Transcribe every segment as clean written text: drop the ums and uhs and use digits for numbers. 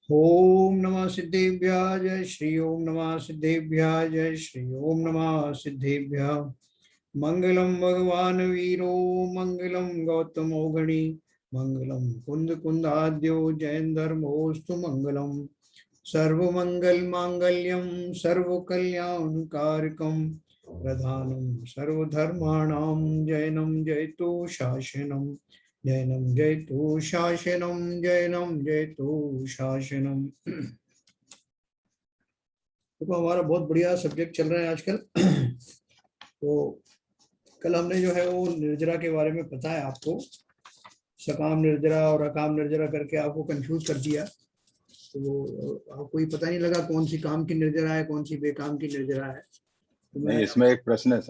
ओम नमः सिद्धेभ्यः जय श्री ओम नमः सिद्धेभ्यः जय श्री ओम नमः सिद्धेभ्यः। मंगलम भगवान वीरो मंगलम गौतमो गणी मंगलम कुंद कुंदाद्यो जयंधर्मोस्तु मंगलम सर्वमंगल मांगल्यम सर्वकल्याणकारकम प्रधानम सर्वधर्माणां जैनम जयतु शासनम जैनम जयतु शासनम जैनम जयतु शासनम। देखो हमारा बहुत बढ़िया सब्जेक्ट चल रहा है आजकल। तो कल हमने जो है वो निर्जरा के बारे में पता है आपको, सकाम निर्जरा और अकाम निर्जरा करके आपको कंफ्यूज कर दिया। तो वो आपको ही पता नहीं लगा कौन सी काम की निर्जरा है कौन सी बेकाम की निर्जरा है। तो नहीं, इसमें एक प्रश्न है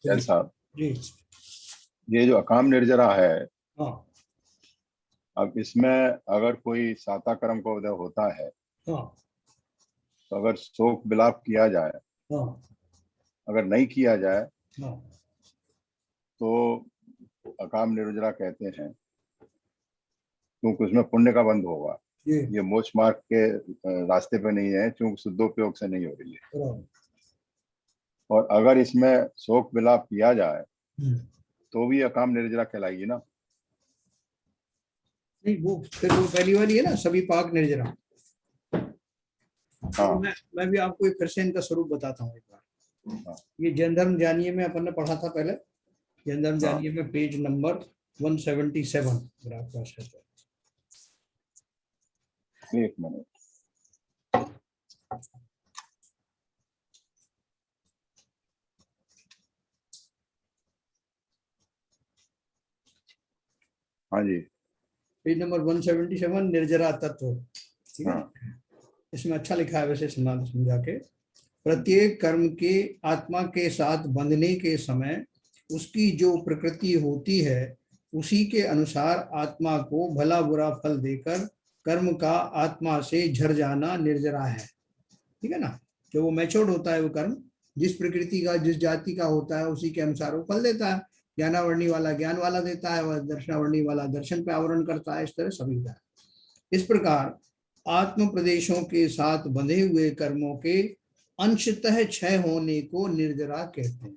जैन साहब जी। ये जो अकाम निर्जरा है, हाँ अब इसमें अगर कोई साता कर्म का उदय होता है हाँ तो अगर शोक विलाप किया जाए, हाँ अगर नहीं किया जाए हाँ तो अकाम निर्जरा कहते हैं, क्योंकि उसमें पुण्य का बंध होगा। ये मोक्ष मार्ग के रास्ते पे नहीं है, क्योंकि शुद्धोपयोग से नहीं हो रही है। और अगर इसमें शोक विलाप किया जाए तो भी अकाम निर्जरा कहलाएगी ना? नहीं, वो फिर वो पहली वाली है ना, सभी पाक निर्जरा। हाँ। मैं भी आपको एक फिर से इनका स्वरूप बताता हूँ एक बार। हाँ। ये जैन धर्म जानिए में अपन ने पढ़ा था पहले। जैन धर्म जानिए में पेज नंबर 177 अगर आपके पास है तो। एक मिनट। हाँ जी, पेज नंबर 177 निर्जरा तत्व। ठीक है। हाँ। इसमें अच्छा लिखा है वैसे समझा के। प्रत्येक कर्म के आत्मा के साथ बंधने के समय उसकी जो प्रकृति होती है उसी के अनुसार आत्मा को भला बुरा फल देकर कर्म का आत्मा से झर जाना निर्जरा है। ठीक है ना। जो वो मैच्योर्ड होता है वो कर्म जिस प्रकृति का जिस जाति का होता है उसी के अनुसार वो फल देता है। ज्ञानावर्णी वाला ज्ञान वाला देता है और दर्शनावर्णी वाला दर्शन पे आवरण करता है। इस तरह सभी का। इस प्रकार आत्म प्रदेशों के साथ बंधे हुए कर्मों के अंशतः क्षय होने को निर्जरा कहते हैं।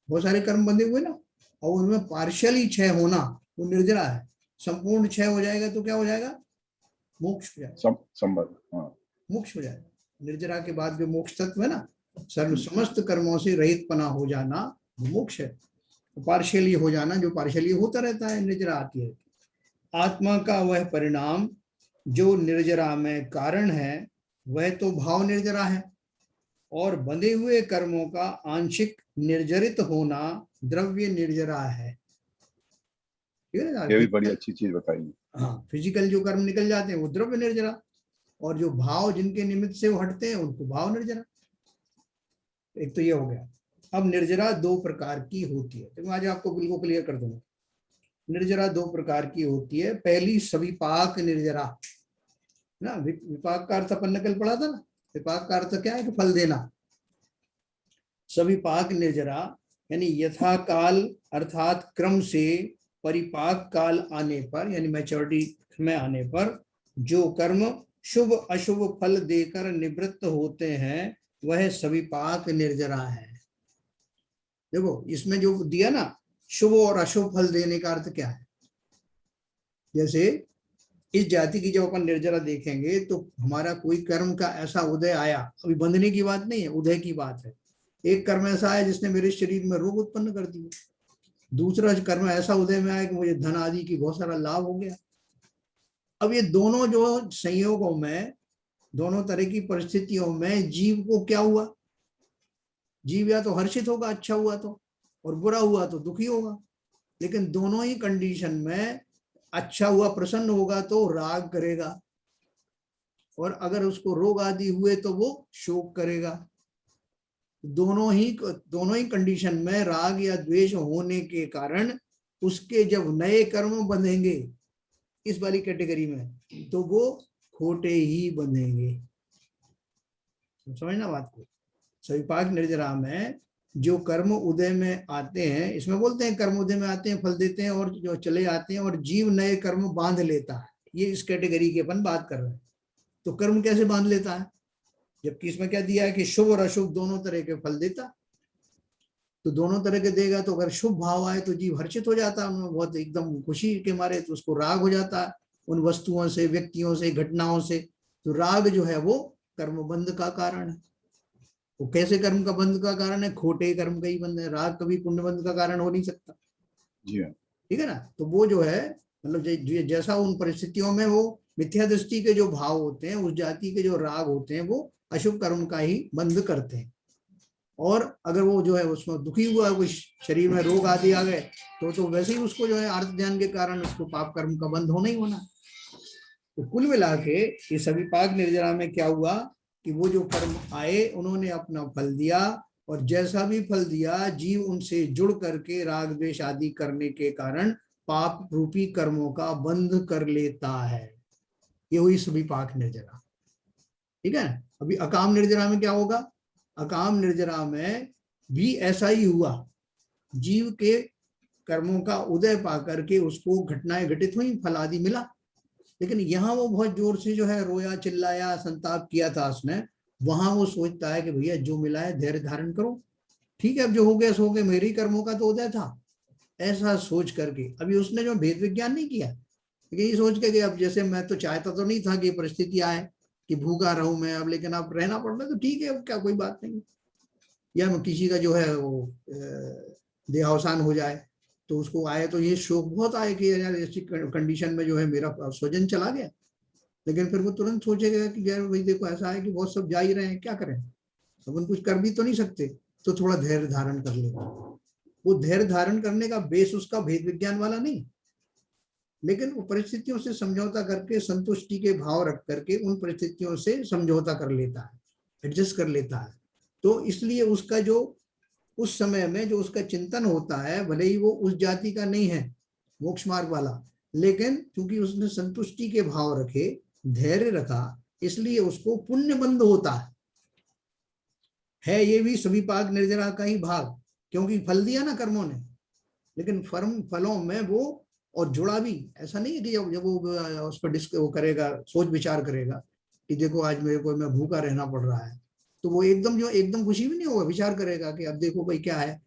बहुत सारे कर्म बंधे हुए ना, और उनमें पार्शियली क्षय होना वो निर्जरा है। संपूर्ण क्षय हो जाएगा तो क्या हो जाएगा? मोक्ष हो जाएगा। मोक्ष हो जाएगा। निर्जरा के बाद जो मोक्ष तत्व है ना, सर्व समस्त कर्मों से रहित पना हो जाना वो मोक्ष है। पार्शियली हो जाना जो पार्शियली होता रहता है, निर्जरा आती है। आत्मा का वह परिणाम जो निर्जरा में कारण है वह तो भाव निर्जरा है, और बंधे हुए कर्मों का आंशिक निर्जरित होना द्रव्य निर्जरा है। ठीक है ना। ये भी बड़ी अच्छी चीज बताई। हाँ, फिजिकल जो कर्म निकल जाते हैं वो द्रव्य निर्जरा, और जो भाव जिनके निमित्त से वो हटते हैं उनको भाव निर्जरा। एक तो ये हो गया। अब निर्जरा दो प्रकार की होती है, तो मैं आज आपको बिल्कुल क्लियर कर दूंगा। निर्जरा दो प्रकार की होती है। पहली सविपाक निर्जरा ना। विपाक का अर्थ अपन ने कल पढ़ा था ना। विपाक का अर्थ क्या है कि फल देना। सविपाक निर्जरा यानी यथा काल अर्थात क्रम से परिपाक काल आने पर यानी मैच्योरिटी में आने पर जो कर्म शुभ अशुभ फल देकर निवृत्त होते हैं वह सविपाक निर्जरा है। देखो इसमें जो दिया ना, शुभ और अशुभ फल देने का अर्थ क्या है? जैसे इस जाति की जब अपन निर्जरा देखेंगे तो हमारा कोई कर्म का ऐसा उदय आया, अभी बंधने की बात नहीं है, उदय की बात है। एक कर्म ऐसा है जिसने मेरे शरीर में रोग उत्पन्न कर दिया। दूसरा कर्म ऐसा उदय में आया कि मुझे धन आदि की बहुत सारा लाभ हो गया। अब ये दोनों जो संयोगों में, दोनों तरह की परिस्थितियों में जीव को क्या हुआ? जीव या तो हर्षित होगा अच्छा हुआ तो, और बुरा हुआ तो दुखी होगा। लेकिन दोनों ही कंडीशन में अच्छा हुआ प्रसन्न होगा तो राग करेगा, और अगर उसको रोग आदि हुए तो वो शोक करेगा। दोनों ही कंडीशन में राग या द्वेष होने के कारण उसके जब नए कर्म बंधेंगे इस वाली कैटेगरी में तो वो खोटे ही बंधेंगे। समझना बात को। सविपाक निर्जरा में जो कर्म उदय में आते हैं, इसमें बोलते हैं कर्म उदय में आते हैं, फल देते हैं और जो चले आते हैं, और जीव नए कर्म बांध लेता है। ये इस कैटेगरी की अपन बात कर रहे हैं। तो कर्म कैसे बांध लेता है, जबकि इसमें क्या दिया है कि शुभ और अशुभ दोनों तरह के फल देता। तो दोनों तरह के देगा, तो अगर शुभ भाव आए तो जीव हर्षित हो जाता है, उनमें बहुत एकदम खुशी के मारे, तो उसको राग हो जाता है उन वस्तुओं से, व्यक्तियों से, घटनाओं से। तो राग जो है वो कर्म बंध का कारण है। वो कैसे कर्म का बंध का कारण है, खोटे कर्म का ही बंध है। राग कभी पुण्य बंध का कारण हो नहीं सकता। जी हाँ। ठीक है ना। तो वो जो है मतलब जैसा उन परिस्थितियों में वो मिथ्या दृष्टि के जो भाव होते हैं, उस जाति के जो राग होते हैं, वो अशुभ कर्म का ही बंध करते हैं। और अगर वो जो है उसमें दुखी हुआ, कुछ शरीर में रोग आदि आ गए, तो वैसे ही उसको जो है अर्थ ध्यान के कारण उसको पाप कर्म का बंध होना ही होना। तो कुल मिला के ये सभी पाक निर्जरा में क्या हुआ कि वो जो कर्म आए उन्होंने अपना फल दिया, और जैसा भी फल दिया जीव उनसे जुड़ करके राग द्वेष आदि करने के कारण पाप रूपी कर्मों का बंध कर लेता है। ये हुई सभी पाक निर्जरा। ठीक है। अभी अकाम निर्जरा में क्या होगा, अकाम निर्जरा में भी ऐसा ही हुआ। जीव के कर्मों का उदय पा करके उसको घटनाएं घटित हुई, फल आदि मिला, लेकिन यहाँ वो बहुत जोर से जो है रोया, चिल्लाया, संताप किया था उसने। वहां वो सोचता है कि भैया जो मिला है धैर्य धारण करो, ठीक है, अब जो हो गया सो हो गया, मेरे कर्मों का तो उदय था, ऐसा सोच करके अभी उसने जो भेद विज्ञान नहीं किया, यही सोच के कि अब जैसे मैं तो चाहता तो नहीं था कि परिस्थिति आए कि भूखा रहूं मैं अब, लेकिन अब रहना पड़ रहा है तो ठीक है, अब क्या कोई बात नहीं। या किसी का जो है वो देहावसान हो जाए तो उसको आए तो ये शोक बहुत आए कि यार ऐसी कंडीशन में जो है मेरा स्वजन चला गया, लेकिन फिर वो तुरंत सोचेगा कि यार भाई देखो ऐसा है कि बहुत सब जा ही रहे हैं, क्या करें, अपन कुछ कर भी तो नहीं सकते, तो थोड़ा धैर्य धारण कर ले। वो धैर्य धारण करने का बेस उसका भेद विज्ञान वाला नहीं, लेकिन वो परिस्थितियों से समझौता करके संतुष्टि के भाव रख करके उन परिस्थितियों से समझौता कर लेता है, एडजस्ट कर लेता है। तो इसलिए उसका जो उस समय में जो उसका चिंतन होता है, भले ही वो उस जाति का नहीं है मोक्ष मार्ग वाला, लेकिन क्योंकि उसने संतुष्टि के भाव रखे, धैर्य रखा, इसलिए उसको पुण्य बंध होता है। ये भी सभी पाक निर्जरा का ही भाग, क्योंकि फल दिया ना कर्मों ने, लेकिन फलों में वो और जुड़ा भी। ऐसा नहीं है कि जब वो उस पर वो करेगा, सोच विचार करेगा कि देखो आज मेरे को मैं भूखा रहना पड़ रहा है, तो वो एकदम खुशी भी नहीं होगा, विचार करेगा कि अब देखो भाई क्या है,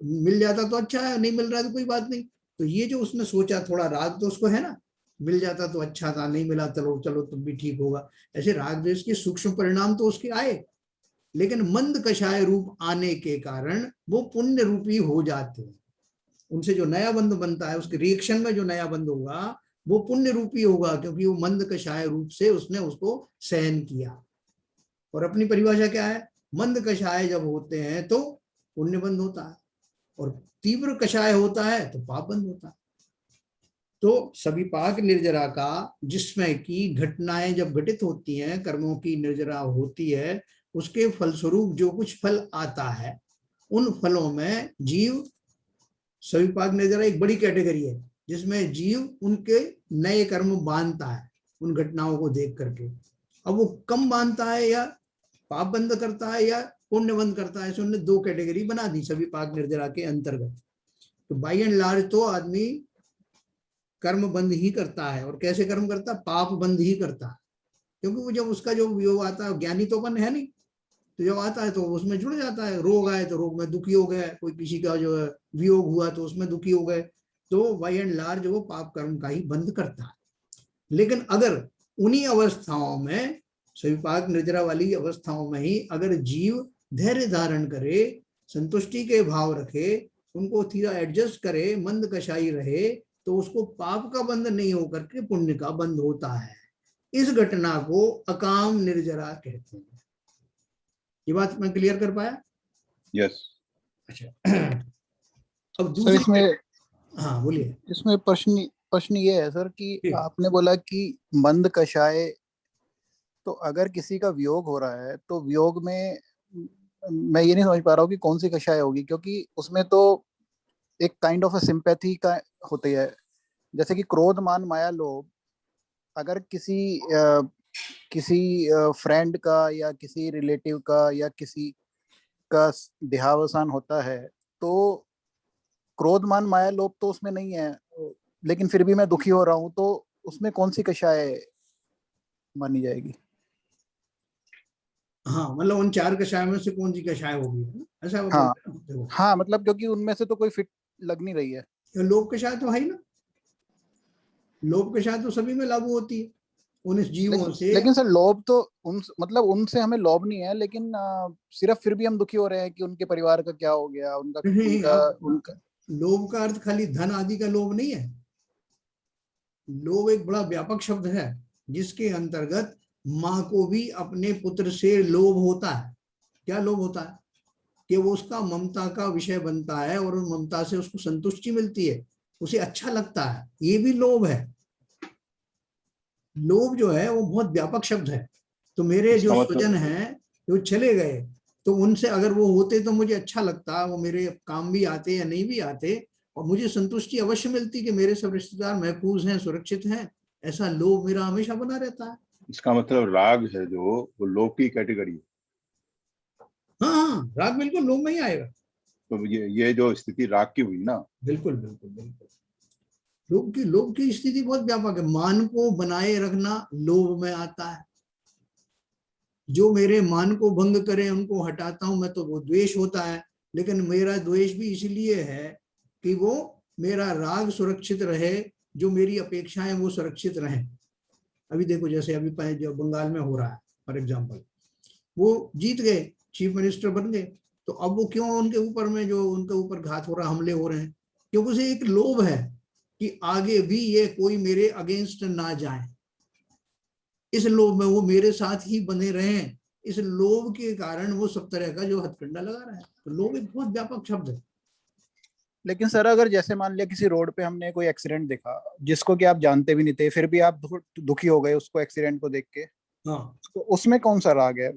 मिल जाता तो अच्छा है, नहीं मिल रहा है तो कोई बात नहीं। तो ये जो उसने सोचा, थोड़ा राग तो उसको है ना, मिल जाता तो अच्छा था, नहीं मिला चलो चलो तब भी ठीक होगा। ऐसे राग द्वेष के सूक्ष्म परिणाम तो उसके आए, लेकिन मंद कषाय रूप आने के कारण वो पुण्य रूपी हो जाते हैं। उनसे जो नया बंध बनता है, उसके रिएक्शन में जो नया बंध होगा वो पुण्य रूपी होगा, क्योंकि वो मंद कषाय रूप से उसने उसको सहन किया। और अपनी परिभाषा क्या है, मंद कषाय जब होते हैं तो पुण्य बंध होता है, और तीव्र कषाय होता है तो पाप बंध होता है। तो सभी पाक निर्जरा का, जिसमें की घटनाएं जब घटित होती हैं, कर्मों की निर्जरा होती है, उसके फलस्वरूप जो कुछ फल आता है, उन फलों में जीव, सभी पाक निर्जरा एक बड़ी कैटेगरी है जिसमें जीव उनके नए कर्म बांधता है उन घटनाओं को देख करके। अब वो कम बांधता है या पाप बंद करता है या पुण्य बंद करता है, उन्होंने दो कैटेगरी बना दी सभी पाक निर्जरा के अंतर्गत। तो बाई एंड लार्ज तो आदमी कर्म बंद ही करता है। और कैसे कर्म करता है, पाप बंद ही करता है, क्योंकि वो जब उसका जो वियोग आता है, ज्ञानी तो अपन है नहीं, तो जब आता है तो उसमें जुड़ जाता है। रोग आए तो रोग में दुखी हो गए, कोई किसी का जो है वियोग हुआ तो उसमें दुखी हो गए, तो बाई एंड लार्ज वो पाप कर्म का ही बंद करता है। लेकिन अगर उन्हीं अवस्थाओं में, सभी पाक निर्जरा वाली अवस्थाओं में ही अगर जीव धैर्य धारण करे, संतुष्टि के भाव रखे, उनको थोड़ा एडजस्ट करे, मंद कषाई रहे, तो उसको पाप का बंध नहीं होकर के पुण्य का बंध होता है। इस घटना को अकाम निर्जरा कहते हैं। ये बात मैं क्लियर कर पाया? यस। अच्छा। अब सर दूसरी, इसमें हाँ बोलिए। इसमें प्रश्न ये है सर कि आपने बोला कि मंद कषाय, तो अगर किसी का वियोग हो रहा है तो वियोग में मैं ये नहीं समझ पा रहा हूँ कि कौन सी कषाय होगी, क्योंकि उसमें तो एक काइंड ऑफ सिंपैथी का होती है। जैसे कि क्रोध मान माया लोभ, अगर किसी फ्रेंड का या किसी रिलेटिव का या किसी का देहावसान होता है, तो क्रोध मान माया लोभ तो उसमें नहीं है, लेकिन फिर भी मैं दुखी हो रहा हूँ, तो उसमें कौन सी कषाय मानी जाएगी? हाँ, मतलब उन 4 कषाय में से कौन सी कषाय होगी, है ना? ऐसा वो बोल हाँ रहे हैं। देखो, हाँ, मतलब क्योंकि उनमें से तो कोई फिट लग नहीं रही है। ये लोभ कषाय तो है ही ना, लोभ कषाय तो सभी में लागू होती है उन जीवों से। लेकिन सर लोभ तो उन मतलब उनसे हमें लोभ नहीं है, लेकिन सिर्फ फिर भी हम दुखी हो रहे हैं कि उनके परिवार का क्या हो गया, उनका नहीं, उनका अब उनका लोभ का अर्थ खाली धन आदि का लोभ नहीं है। लोभ एक बड़ा व्यापक शब्द है, जिसके अंतर्गत माँ को भी अपने पुत्र से लोभ होता है। क्या लोभ होता है? कि वो उसका ममता का विषय बनता है और उस ममता से उसको संतुष्टि मिलती है, उसे अच्छा लगता है, ये भी लोभ है। लोभ जो है वो बहुत व्यापक शब्द है। तो मेरे जो इसका स्वजन मतलब हैं वो चले गए, तो उनसे अगर वो होते तो मुझे अच्छा लगता, वो मेरे काम भी आते या नहीं भी आते, और मुझे संतुष्टि अवश्य मिलती कि मेरे सब रिश्तेदार महफूज हैं, सुरक्षित हैं। ऐसा लोभ मेरा हमेशा बना रहता है। इसका मतलब राग है जो वो लोभ की कैटेगरी है। हाँ हाँ, राग बिल्कुल लोभ में ही आएगा। तो ये जो स्थिति राग की हुई ना। बिल्कुल बिल्कुल बिल्कुल। लोभ की स्थिति बहुत व्यापक है। मान को बनाए रखना लोभ में आता है। जो मेरे मान को भंग करे उनको हटाता हूं मैं, तो वो द्वेष होता है। लेकिन मेरा द्वेष भी इसलिए है कि वो मेरा राग सुरक्षित रहे, जो मेरी अपेक्षाएं वो सुरक्षित रहें। अभी देखो, जैसे अभी जो बंगाल में हो रहा है फॉर एग्जाम्पल, वो जीत गए, चीफ मिनिस्टर बन गए, तो अब वो क्यों उनके ऊपर में जो उनके ऊपर घात हो रहा, हमले हो रहे हैं? क्योंकि उसे एक लोभ है कि आगे भी ये कोई मेरे अगेंस्ट ना जाए। इस लोभ में वो मेरे साथ ही बने रहे, इस लोभ के कारण वो सब तरह का जो हथकंडा लगा रहा है। तो लोभ एक बहुत व्यापक शब्द है। लेकिन सर अगर जैसे मान लिया किसी रोड पे हमने कोई एक्सीडेंट देखा जिसको कि आप जानते भी नहीं थे, फिर भी आप दुखी हो गए उसको एक्सीडेंट को देख के, हाँ, तो उसमें कौन सा राग है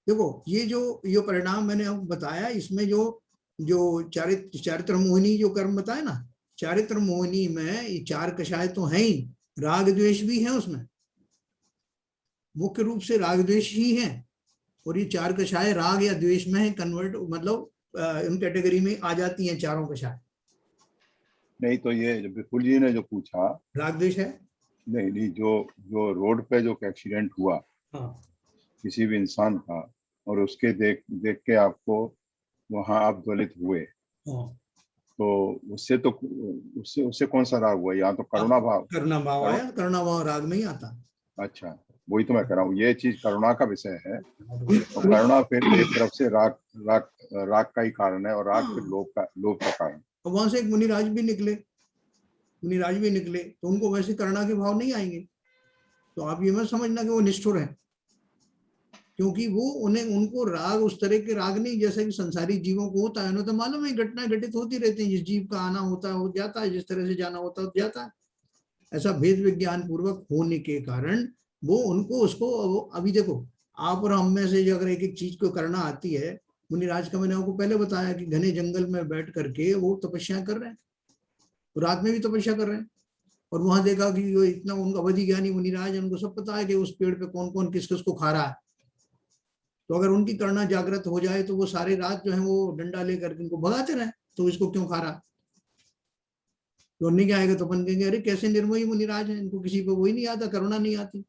देखो, ये जो परिणाम मैंने आपको बताया, इसमें जो जो चारित्र मोहिनी जो कर्म बताया ना, चारित्र मोहिनी में ये 4 कषाय तो हैं ही, राग द्वेष भी है उसमें, मुख्य रूप से राग द्वेष ही है। और ये 4 कषाय राग या द्वेष में कन्वर्ट, मतलब इन कैटेगरी में आ जाती हैं चारों कषाय। नहीं तो ये जो विपुल जी ने जो पूछा, राग द्वेष है। नहीं नहीं, जो जो रोड पे जो एक्सीडेंट हुआ हाँ किसी भी इंसान का, और उसके देख देख के आपको वहां आप ज्वलित हुए, हाँ, तो उससे तो उससे उससे कौन सा राग हुआ? यहाँ तो करुणा भाव। करुणा भाव करुण आया, करुणा भाव राग में ही आता। अच्छा, वही तो मैं कह रहा हूँ, ये चीज करुणा का विषय है। और करुणा फिर एक तरफ से राग राग राग का ही कारण है, और राग फिर हाँ, लोभ का कारण। और वहां से एक मुनिराज भी निकले, मुनिराज भी निकले, तो उनको वैसे करुणा के भाव नहीं आएंगे। तो आप ये मत समझना कि वो निष्ठुर है, क्योंकि वो उन्हें उनको राग उस तरह के राग नहीं जैसे कि संसारी जीवों को होता है। उन्हें तो मालूम है घटनाएं घटित होती रहती हैं, जिस जीव का आना होता है वो जाता है, जिस तरह से जाना होता है वो जाता है। ऐसा भेद विज्ञान पूर्वक होने के कारण वो उनको उसको, अभी देखो, आप और हम में से जो अगर एक एक चीज को करना आती है, मुनिराज का मैंने आपको पहले बताया कि घने जंगल में बैठ करके वो तपस्या कर रहे हैं, रात में भी तपस्या कर रहे हैं, और वहां देखा कि वो इतना उनका अवधि ज्ञानी मुनिराज, उनको सब पता है कि उस पेड़ पे कौन कौन किस किस को खा रहा है। तो अगर उनकी करुणा जागृत हो जाए तो वो सारे रात जो है वो डंडा लेकर इनको भगाते रहे, तो इसको क्यों खा रहा? तो उन्हें क्या आएगा, तो अपन कहेंगे अरे कैसे निर्मोही मुनिराज है, इनको किसी पे वही नहीं आता, करुणा नहीं आती।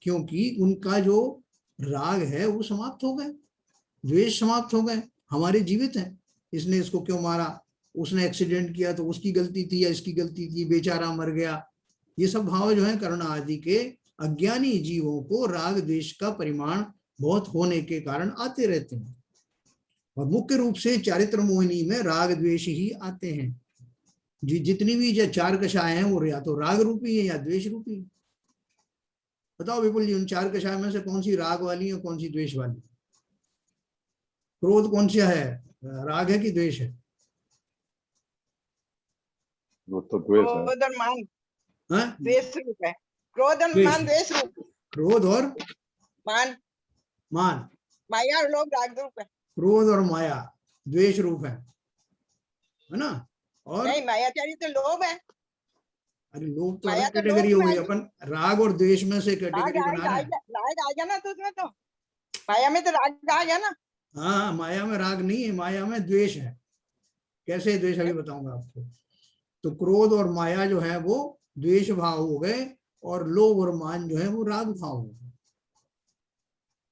क्योंकि उनका जो राग है वो समाप्त हो गए, द्वेष समाप्त हो गए, हमारे जीवित हैं। इसने इसको क्यों मारा, उसने एक्सीडेंट किया तो उसकी गलती थी या इसकी गलती थी, बेचारा मर गया। ये सब भाव जो है करुणा आदि के अज्ञानी जीवों को राग द्वेष का परिमाण बहुत होने के कारण आते रहते हैं। और मुख्य रूप से चारित्र मोहिनी में राग द्वेष ही आते हैं। जितनी भी जो 4 कषाय हैं वो या तो राग रूपी है या द्वेष रूपी है। बताओ विपुल जी, उन 4 कषाय में से कौन सी राग वाली है, कौन सी द्वेष वाली? क्रोध कौन सा है, राग है कि द्वेष है? वो तो द्वेष है। क्रोध और मान हाँ? द्वेष रूप है। क्रोध और द्वेष, मान द्वेष रूप, क्रोध और मान मान, माया और लोभ राग रूप है। क्रोध और माया द्वेष रूप है ना? और नहीं, मायाचारी तो लोभ है। अरे लोभ तो माया अलग तो कैटेगरी लोभ हो में गई, आएगी। अपन राग और द्वेष में से राग कैटेगरी बना रहे हैं। आएगा ना तो उसमें तो माया में तो राग आ गया ना। हाँ, माया में राग नहीं है, माया में द्वेष है। कैसे द्वेष अभी बताऊंगा आपको। तो क्रोध और माया जो है वो द्वेष भाव हो गए, और लोभ और मान जो है वो राग भाव हो गए।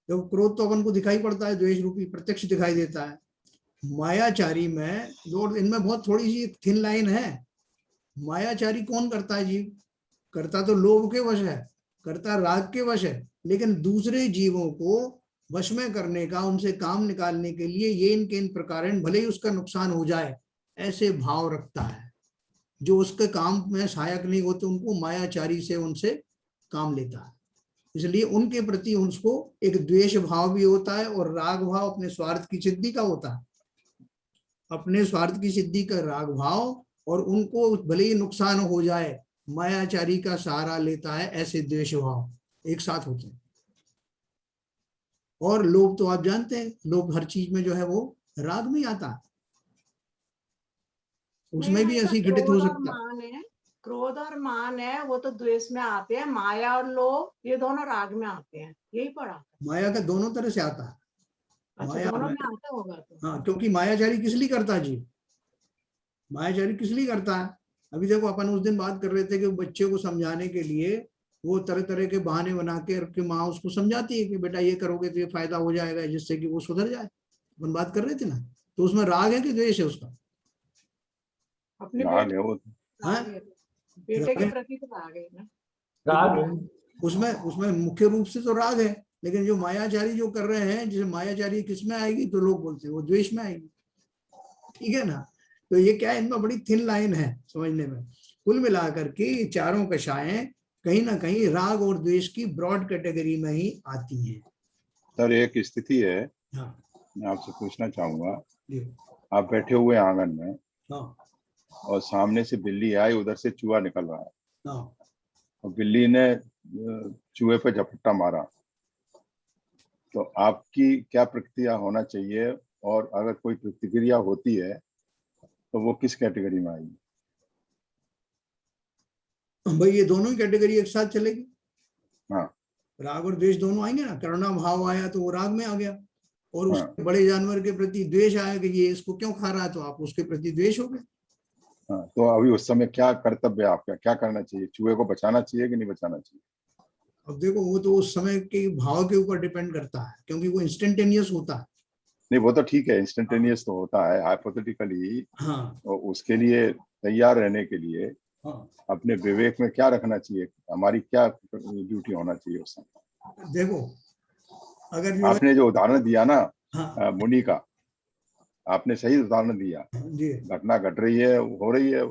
जब क्रोध तो अपन को दिखाई पड़ता है, द्वेष रूपी प्रत्यक्ष दिखाई देता है। मायाचारी में दो, इनमें बहुत थोड़ी सी थिन लाइन है। मायाचारी कौन करता है जीव? करता तो लोभ के वश है, करता राग के वश है, लेकिन दूसरे जीवों को वश में करने का, उनसे काम निकालने के लिए ये इनके इन प्रकार भले ही उसका नुकसान हो जाए ऐसे भाव रखता है। जो उसके काम में सहायक नहीं होते उनको मायाचारी से उनसे काम लेता है। इसलिए उनके प्रति उसको एक द्वेष भाव भी होता है, और राग भाव अपने स्वार्थ की सिद्धि का होता है। अपने स्वार्थ की सिद्धि का राग भाव, और उनको भले ही नुकसान हो जाए मायाचारी का सहारा लेता है, ऐसे द्वेष भाव एक साथ होते हैं। और लोभ तो आप जानते हैं, लोभ हर चीज में जो है वो राग में आता है, उसमें भी ऐसी घटित हो सकता है। क्रोध और मान है वो तो द्वेष में आते हैं, माया और लोभ ये दोनों राग में आते हैं, यही पढ़ा। माया का दोनों तरह से आता है। अच्छा, माया दोनों में आता होगा तो। हाँ, क्योंकि मायाचारी किस लिए करता है जी? मायाचारी किस लिए करता है? अभी देखो, अपन उस दिन बात कर रहे थे कि बच्चे को समझाने के लिए वो तरह तरह के बहाने बना के माँ उसको समझाती है कि बेटा ये करोगे तो ये फायदा हो जाएगा, जिससे कि वो सुधर जाए। अपन बात कर रहे थे ना, तो उसमें राग है कि द्वेष है उसका? अपने राग है वो। बेटे के प्रति तो राग है ना। राग है उसमें, उसमें मुख्य रूप से तो राग है। लेकिन जो मायाचारी जो कर रहे हैं, जैसे मायाचारी किस में आएगी, तो लोग बोलते हैं वो द्वेष में आएगी। ठीक है ना? तो ये क्या है, इनमें बड़ी थिन लाइन है समझने में। कुल मिलाकर के ये चारों कषायें कहीं ना कहीं राग और द्वेष की ब्रॉड कैटेगरी में ही आती हैं। सर एक स्थिति है, हाँ, मैं आपसे पूछना चाहूंगा। जी, आप बैठे हुए आंगन में, हाँ, और सामने से बिल्ली आई, उधर से चूहा निकल रहा है, हाँ, और बिल्ली ने चूहे पे झपट्टा मारा, तो आपकी क्या प्रतिक्रिया होना चाहिए? और अगर कोई प्रतिक्रिया होती है तो वो किस कैटेगरी में आएगी? भाई ये दोनों ही कैटेगरी एक साथ चलेगी। हाँ, राग और द्वेष दोनों आएंगे ना। करुणा भाव आया तो वो राग में आ गया, और हाँ, उसके बड़े जानवर के प्रति द्वेष आया कि ये इसको क्यों खा रहा है, तो आप उसके प्रति द्वेष हो गए। हाँ। तो अभी उस समय क्या कर्तव्य है आपका? क्या करना चाहिए? चूहे को बचाना चाहिए कि नहीं बचाना चाहिए? अब देखो, वो तो उस समय के भाव के ऊपर डिपेंड करता है, क्योंकि वो इंस्टेंटेनियस होता है। नहीं, वो तो ठीक है, इंस्टेंटेनियस तो होता है। हाइपोथेटिकली हाँ, उसके लिए तैयार रहने के लिए हाँ, अपने विवेक में क्या रखना चाहिए? हमारी क्या ड्यूटी होना चाहिए उस समय? देखो, अगर जो आपने जो उदाहरण दिया ना हाँ, मुनि का, आपने सही उदाहरण दिया। जी, घटना घट रही है, हो रही है,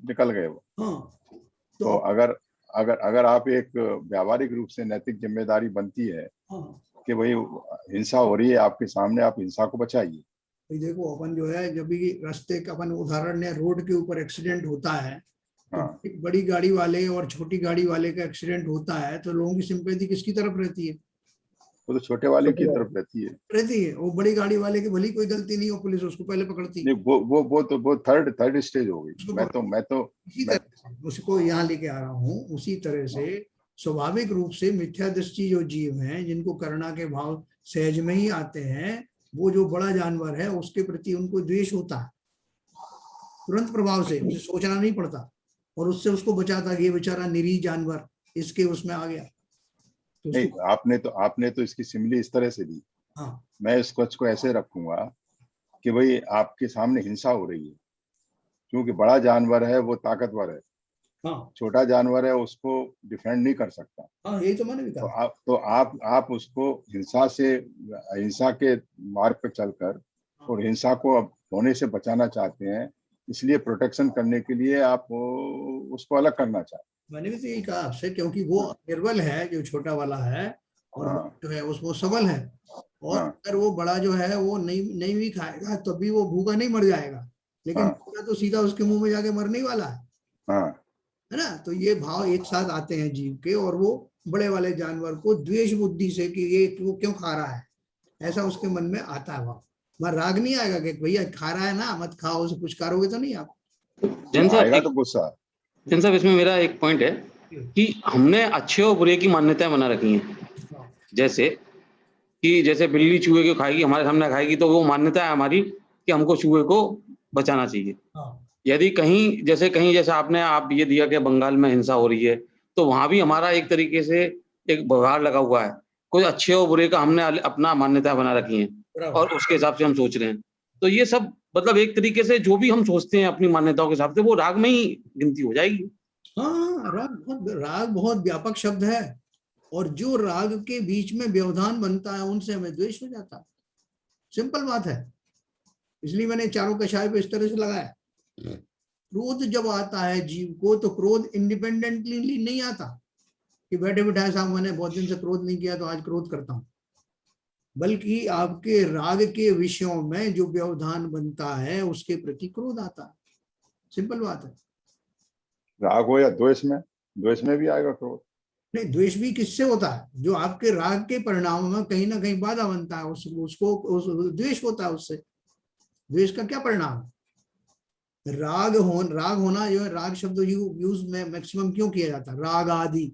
निकल गए वो। हाँ, तो अगर अगर अगर आप एक व्यावहारिक रूप से नैतिक जिम्मेदारी बनती है हाँ, कि भाई हिंसा हो रही है आपके सामने, आप हिंसा को बचाइए। देखो, अपन जो है, जब भी रास्ते का अपन उदाहरण ने, रोड के ऊपर एक्सीडेंट होता है, तो हाँ, बड़ी गाड़ी वाले और छोटी गाड़ी वाले का एक्सीडेंट होता है, तो लोगों की सिंपैथी किसकी तरफ रहती है? वो तो छोटे वाले की तरफ रहती है। वो बड़ी गाड़ी वाले की भली कोई गलती नहीं हो, पुलिस उसको पहले पकड़ती है। नहीं, वो थर्ड स्टेज हो गई। मैं तो इसी तरह से उसको यहाँ लेके आ रहा हूँ। उसी तरह से स्वाभाविक रूप से मिथ्या दृष्टि जो जीव हैं, जिनको करुणा के भाव सहज में ही आते हैं, वो जो बड़ा जानवर है उसके प्रति उनको द्वेष होता है तुरंत प्रभाव से, उसे सोचना नहीं पड़ता, और उससे उसको बचाता है। ये बेचारा निरीह जानवर इसके उसमें आ गया, तो नहीं, उसको आपने तो इसकी सिमिली इस तरह से दी। हाँ, मैं इस कच्छ को ऐसे रखूंगा कि भाई आपके सामने हिंसा हो रही है, क्योंकि बड़ा जानवर है वो ताकतवर है, हाँ, छोटा जानवर है उसको डिफेंड नहीं कर सकता। हाँ, यही तो मैंने भी कहा। तो आप उसको हिंसा के मार्ग पर चलकर और हिंसा को अब होने से बचाना चाहते हैं, इसलिए प्रोटेक्शन करने के लिए आप उसको अलग करना चाहते हैं। मैंने भी तो यही कहा आपसे, क्योंकि वो निर्बल है जो छोटा वाला है, और हाँ, जो है उसको सबल है। और हाँ, अगर वो बड़ा जो है वो नहीं भी खाएगा तब भी वो भूखा नहीं मर जाएगा, लेकिन हाँ, छोटा तो सीधा उसके मुंह में जाके मरने ही वाला हाँ। है ना। तो ये भाव एक साथ आते हैं जीव के, और वो बड़े वाले जानवर को द्वेष बुद्धि से कि ये वो क्यों खा रहा है, ऐसा उसके मन में आता है भाव। वहां राग नहीं आएगा कि भैया खा रहा है ना, मत खाओ, उसे कुछ करोगे तो नहीं आप। आएगा तो गुस्सा। जन साहब, इसमें मेरा एक पॉइंट है कि हमने अच्छे और बुरे की मान्यताएं बना रखी हैं। जैसे कि जैसे बिल्ली चूहे को खाएगी, हमारे सामने खाएगी, तो वो मान्यता है हमारी कि हमको चूहे को बचाना चाहिए। यदि कहीं जैसे आपने आप ये दिया कि बंगाल में हिंसा हो रही है, तो वहां भी हमारा एक तरीके से एक व्यवहार लगा हुआ है। कोई अच्छे और बुरे का हमने अपना मान्यता बना रखी है और उसके हिसाब से हम सोच रहे हैं। तो ये सब मतलब एक तरीके से जो भी हम सोचते हैं अपनी मान्यताओं के हिसाब से, वो राग में ही गिनती हो जाएगी। हाँ, राग बहुत व्यापक शब्द है, और जो राग के बीच में व्यवधान बनता है उनसे हमें द्वेष हो जाता है। सिंपल बात है। इसलिए मैंने चारों कषाय पे इस तरह से लगाया। क्रोध जब आता है जीव को, तो क्रोध इंडिपेंडेंटली नहीं आता कि बैठे बिठाए साहब मैंने बहुत दिन से क्रोध नहीं किया तो आज क्रोध करता हूं, बल्कि आपके राग के विषयों में जो व्यवधान बनता है उसके प्रति क्रोध आता है। सिंपल बात है। राग हो या द्वेष में भी आएगा क्रोध। नहीं, द्वेष भी किससे होता है? जो आपके राग के परिणाम में कहीं ना कहीं बाधा बनता है, उसको द्वेष होता है। उससे द्वेष का क्या परिणाम है? राग होना जो है, राग शब्द यूज में मैक्सिमम क्यों किया जाता है? राग आदि,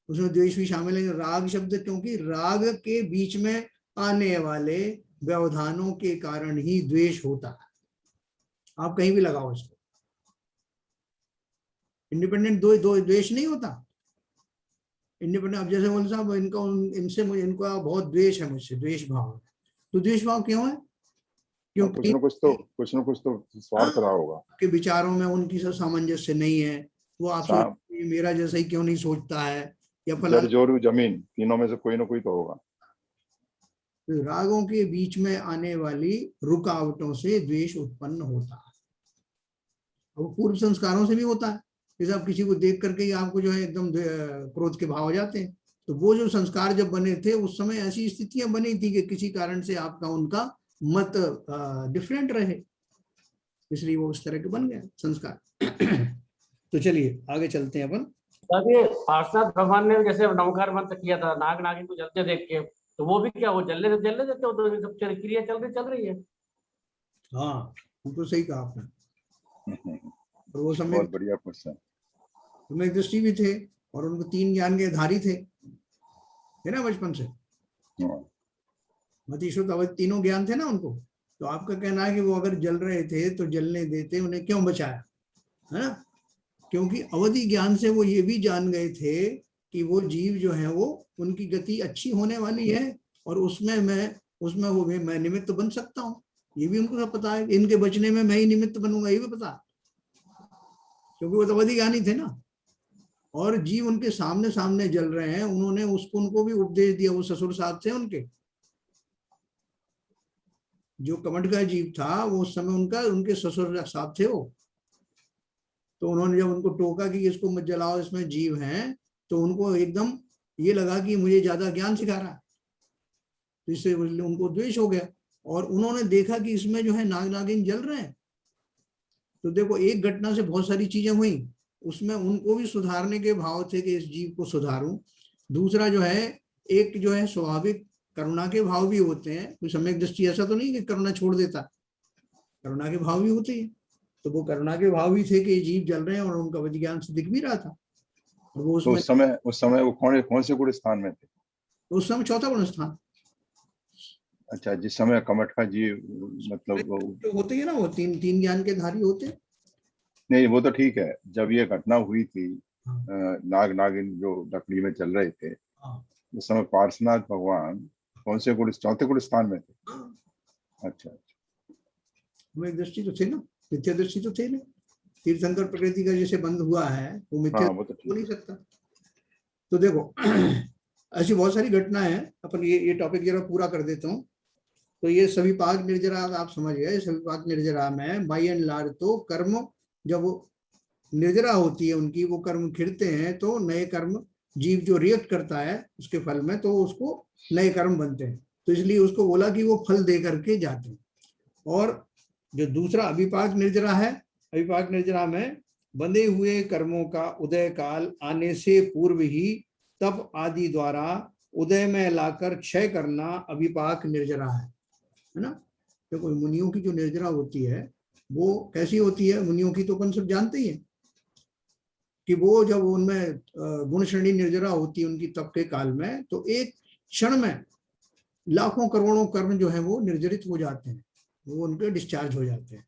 उसमें द्वेष भी शामिल है। राग शब्द क्योंकि राग के बीच में आने वाले व्यवधानों के कारण ही द्वेष होता है। आप कहीं भी लगाओ इसको, इंडिपेंडेंट दो द्वेष नहीं होता। इंडिपेंडेंट, अब जैसे बोले साहब इनसे मुझे इनका बहुत द्वेष है, मुझसे द्वेष भाव है। तो द्वेष भाव क्यों है? क्योंकि कुछ न कुछ तो स्वार्थ रहा होगा के विचारों में उनकी सामंजस्य नहीं है। वो आप मेरा जैसा ही क्यों नहीं सोचता है, या जड़ जोरू जमीन, तीनों में से कोई ना कोई तो होगा। तो रागों के बीच में आने वाली रुकावटों से द्वेष उत्पन्न होता है। वो पूर्व संस्कारों से भी होता है। जैसे आप किसी को देख करके ही आपको जो है एकदम क्रोध के भाव हो जाते हैं, तो वो जो संस्कार जब बने थे उस समय ऐसी स्थितियां बनी थी कि किसी कारण से आपका उनका मत डिफरेंट रहे, इसलिए वो उस तरह के बन गए संस्कार। तो चलिए आगे चलते हैं अपन। पार्षद भगवान ने जैसे नमकार मंत्र किया था नाग नागिन को जलते देख के, तो वो भी क्या वो जलने देते हो? तो सब क्रिया चल रही है। हाँ, तो सही कहा आपने। और वो समय बहुत बढ़िया क्वेश्चन। सम्यक दृष्टि भी थे और उनको 3 ज्ञान के धारी थे, है ना, बचपन से। मति शुद्ध अवधि तीनों ज्ञान थे ना उनको। तो आपका कहना है कि वो अगर जल रहे थे तो जलने देते, उन्हें क्यों बचाया, है ना? क्योंकि अवधि ज्ञान से वो ये भी जान गए थे कि वो जीव जो है वो उनकी गति अच्छी होने वाली है, और उसमें मैं निमित्त बन सकता हूँ। ये भी उनको सब पता है। इनके बचने में मैं ही निमित्त बनूंगा, ये भी पता, क्योंकि वो तो अवधि ज्ञानी थे ना। और जीव उनके सामने सामने जल रहे हैं, उन्होंने उनको भी उपदेश दिया। वो ससुर साहब थे उनके, जो कमठ का जीव था वो उस समय उनके ससुर साहब थे वो। तो उन्होंने जब उनको टोका कि इसको मत जलाओ, इसमें जीव हैं, तो उनको एकदम ये लगा कि मुझे ज्यादा ज्ञान सिखा रहा है, तो इससे उनको द्वेष हो गया। और उन्होंने देखा कि इसमें जो है नाग नागिन जल रहे हैं। तो देखो, एक घटना से बहुत सारी चीजें हुई। उसमें उनको भी सुधारने के भाव थे कि इस जीव को सुधारूं। दूसरा जो है, एक जो है स्वाभाविक करुणा के भाव भी होते हैं। कोई सम्यक दृष्टि ऐसा तो नहीं कि करुणा छोड़ देता, करुणा के भाव भी होते हैं। तो वो करुणा के भाव भी थे कि जीव जल रहे हैं और उनका विज्ञान से दिख भी रहा था। और वो तो उस समय वो कौन से गुण स्थान में थे? उस समय 4था गुण स्थान। अच्छा, जिस समय कमठ का जीव मतलब तो होते ही ना, वो तीन ज्ञान के धारी होते। नहीं, वो तो ठीक है। जब ये घटना हुई थी, नाग नागिन जो लकड़ी में चल रहे थे, उस समय पार्श्वनाथ भगवान कौन से गुण, 4थे गुण स्थान में थे? अच्छा, हमें दृष्टि तो थे ना, मिथ्या दृष्टि तो थे ना। तीर्थंकर प्रकृति का जैसे बंद हुआ है वो मिथ्या वो तो हो नहीं सकता। तो देखो, ऐसी बहुत सारी घटनाएं हैं। अपन ये टॉपिक जरा पूरा कर देता हूँ। तो ये सभी पाक निर्जरा आप समझ गए। सभी पाक निर्जरा में बाई एंड लार्ज तो कर्म जब निर्जरा होती है उनकी, वो कर्म खिरते हैं, तो नए कर्म जीव जो रिएक्ट करता है उसके फल में, तो उसको नए कर्म बनते हैं। तो इसलिए उसको बोला कि वो फल दे करके जाते हैं। और जो दूसरा अभिपाक निर्जरा है, अभिपाक निर्जरा में बंधे हुए कर्मों का उदय काल आने से पूर्व ही तप आदि द्वारा उदय में लाकर क्षय करना अभिपाक निर्जरा है ना। देखो, मुनियों की जो निर्जरा होती है वो कैसी होती है? मुनियों की तो अपन सब जानते ही है कि वो जब उनमें गुण श्रेणी निर्जरा होती है उनकी तप के काल में, तो एक क्षण में लाखों करोड़ों कर्म जो है वो निर्जरित हो जाते हैं, वो उनके डिस्चार्ज हो जाते हैं,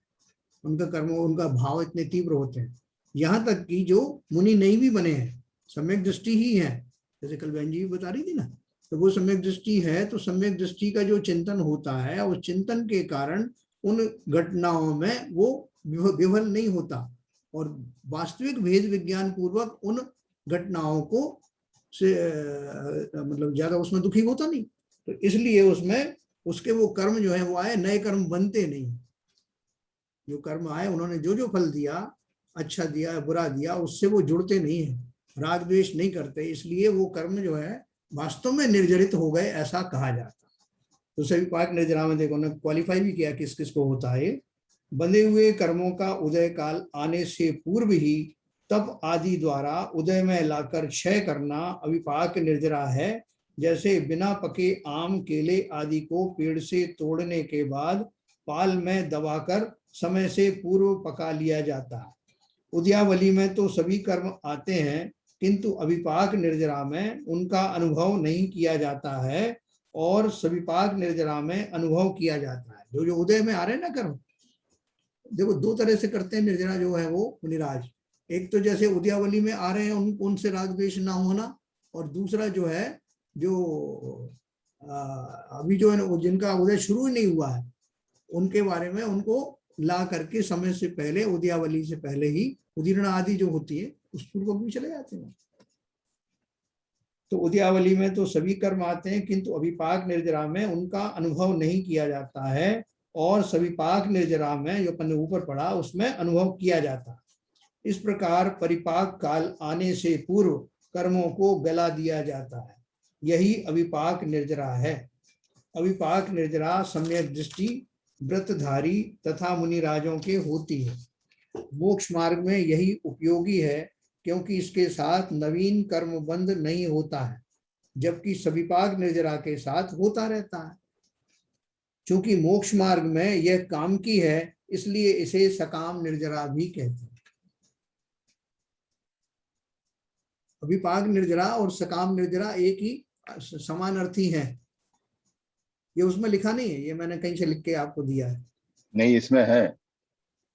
उनका कर्म, उनका भाव इतने तीव्र होते हैं। यहाँ तक कि जो मुनि नहीं भी बने हैं, सम्यक दृष्टि ही है, जैसे कल बहन जी बता रही थी ना, तो वो सम्यक दृष्टि है, तो सम्यक दृष्टि का जो चिंतन होता है, उस चिंतन के कारण उन घटनाओं में वो विफल नहीं होता और वास्तविक भेद विज्ञान पूर्वक उन घटनाओं को से मतलब ज्यादा उसमें दुखी होता नहीं। तो इसलिए उसमें उसके वो कर्म जो है वो आए, नए कर्म बनते नहीं। जो कर्म आए, उन्होंने जो जो फल दिया, अच्छा दिया बुरा दिया, उससे वो जुड़ते नहीं है, राग द्वेष नहीं करते, इसलिए वो कर्म जो है वास्तव में निर्जरित हो गए, ऐसा कहा जाता। तो सभी पाक निर्जरा में देखो ना, क्वालिफाई भी किया किस किस को होता है। बंधे हुए कर्मों का उदय काल आने से पूर्व ही तप आदि द्वारा उदय में लाकर क्षय करना अविपाक निर्जरा है। जैसे बिना पके आम केले आदि को पेड़ से तोड़ने के बाद पाल में दबाकर समय से पूर्व पका लिया जाता है। उद्यावली में तो सभी कर्म आते हैं, किंतु अविपाक निर्जरा में उनका अनुभव नहीं किया जाता है और सविपाक निर्जरा में अनुभव किया जाता है। जो जो उदय में आ रहे हैं ना कर्म, देखो दो तरह से करते हैं निर्जरा जो है वो मुनिराज। एक तो जैसे उद्यावली में आ रहे हैं उनसे राग द्वेष ना होना, और दूसरा जो है जो अभी जो है जिनका उदय शुरू ही नहीं हुआ है, उनके बारे में उनको ला करके समय से पहले, उद्यावली से पहले ही उदीर्ण आदि जो होती है उस पूर्वक भी चले जाते हैं। तो उद्यावली में तो सभी कर्म आते हैं, किंतु अविपाक निर्जरा में उनका अनुभव नहीं किया जाता है और सविपाक निर्जरा में जो अपन ऊपर पढ़ा उसमें अनुभव किया जाता है। इस प्रकार परिपाक काल आने से पूर्व कर्मों को गला दिया जाता है, यही अविपाक निर्जरा है। अविपाक निर्जरा सम्यक दृष्टि व्रतधारी तथा मुनिराजों के होती है। मोक्ष मार्ग में यही उपयोगी है, क्योंकि इसके साथ नवीन कर्म बंध नहीं होता है, जबकि सविपाक निर्जरा के साथ होता रहता है। चूंकि मोक्ष मार्ग में यह काम की है, इसलिए इसे सकाम निर्जरा भी कहते हैं। अविपाक निर्जरा और सकाम निर्जरा एक ही समान अर्थी है। ये उसमें लिखा नहीं है, ये मैंने कहीं से लिख के आपको दिया है। नहीं, इसमें है।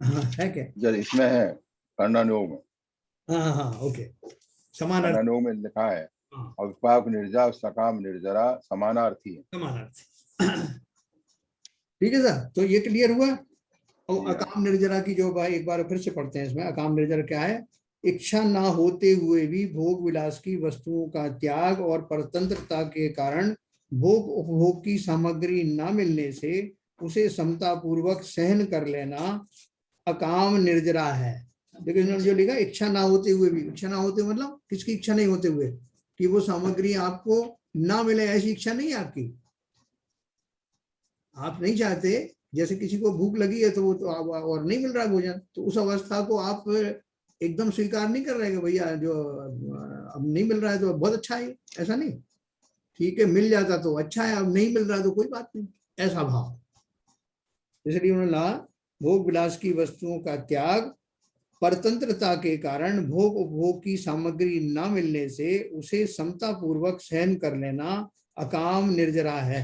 हाँ, है क्या? जब इसमें है कर्णानुयोग में। हाँ हाँ ओके, समान अर्थ। कर्णानुयोग में लिखा है अविपाक निर्जरा और सकाम निर्जरा समानार्थी है। समानार्थी, ठीक है सर। तो ये क्लियर हुआ। और अकाम निर्जरा की जो भाई एक बार फिर से पढ़ते हैं इसमें। अकाम निर्जरा क्या है? इच्छा ना होते हुए भी भोग विलास की वस्तुओं का त्याग और परतंत्रता के कारण भोग उपभोग की सामग्री ना मिलने से उसे समता पूर्वक सहन कर लेना अकाम निर्जरा है। लेकिन जो लिखा इच्छा ना होते हुए भी, इच्छा ना होते मतलब किसकी इच्छा नहीं होते हुए? कि वो सामग्री आपको ना मिले, ऐसी इच्छा नहीं है आपकी। आप नहीं चाहते, जैसे किसी को भूख लगी है तो वो तो और नहीं मिल रहा भोजन, तो उस अवस्था को आप एकदम स्वीकार नहीं कर रहे कि भैया जो अब नहीं मिल रहा है तो बहुत अच्छा है, ऐसा नहीं। ठीक है, मिल जाता तो अच्छा है, अब नहीं मिल रहा तो कोई बात नहीं, ऐसा भाव। इसलिए उन्होंने कहा भोग विलास की वस्तुओं का त्याग परतंत्रता के कारण भोग उपभोग की सामग्री न मिलने से उसे समता पूर्वक सहन कर लेना अकाम निर्जरा है।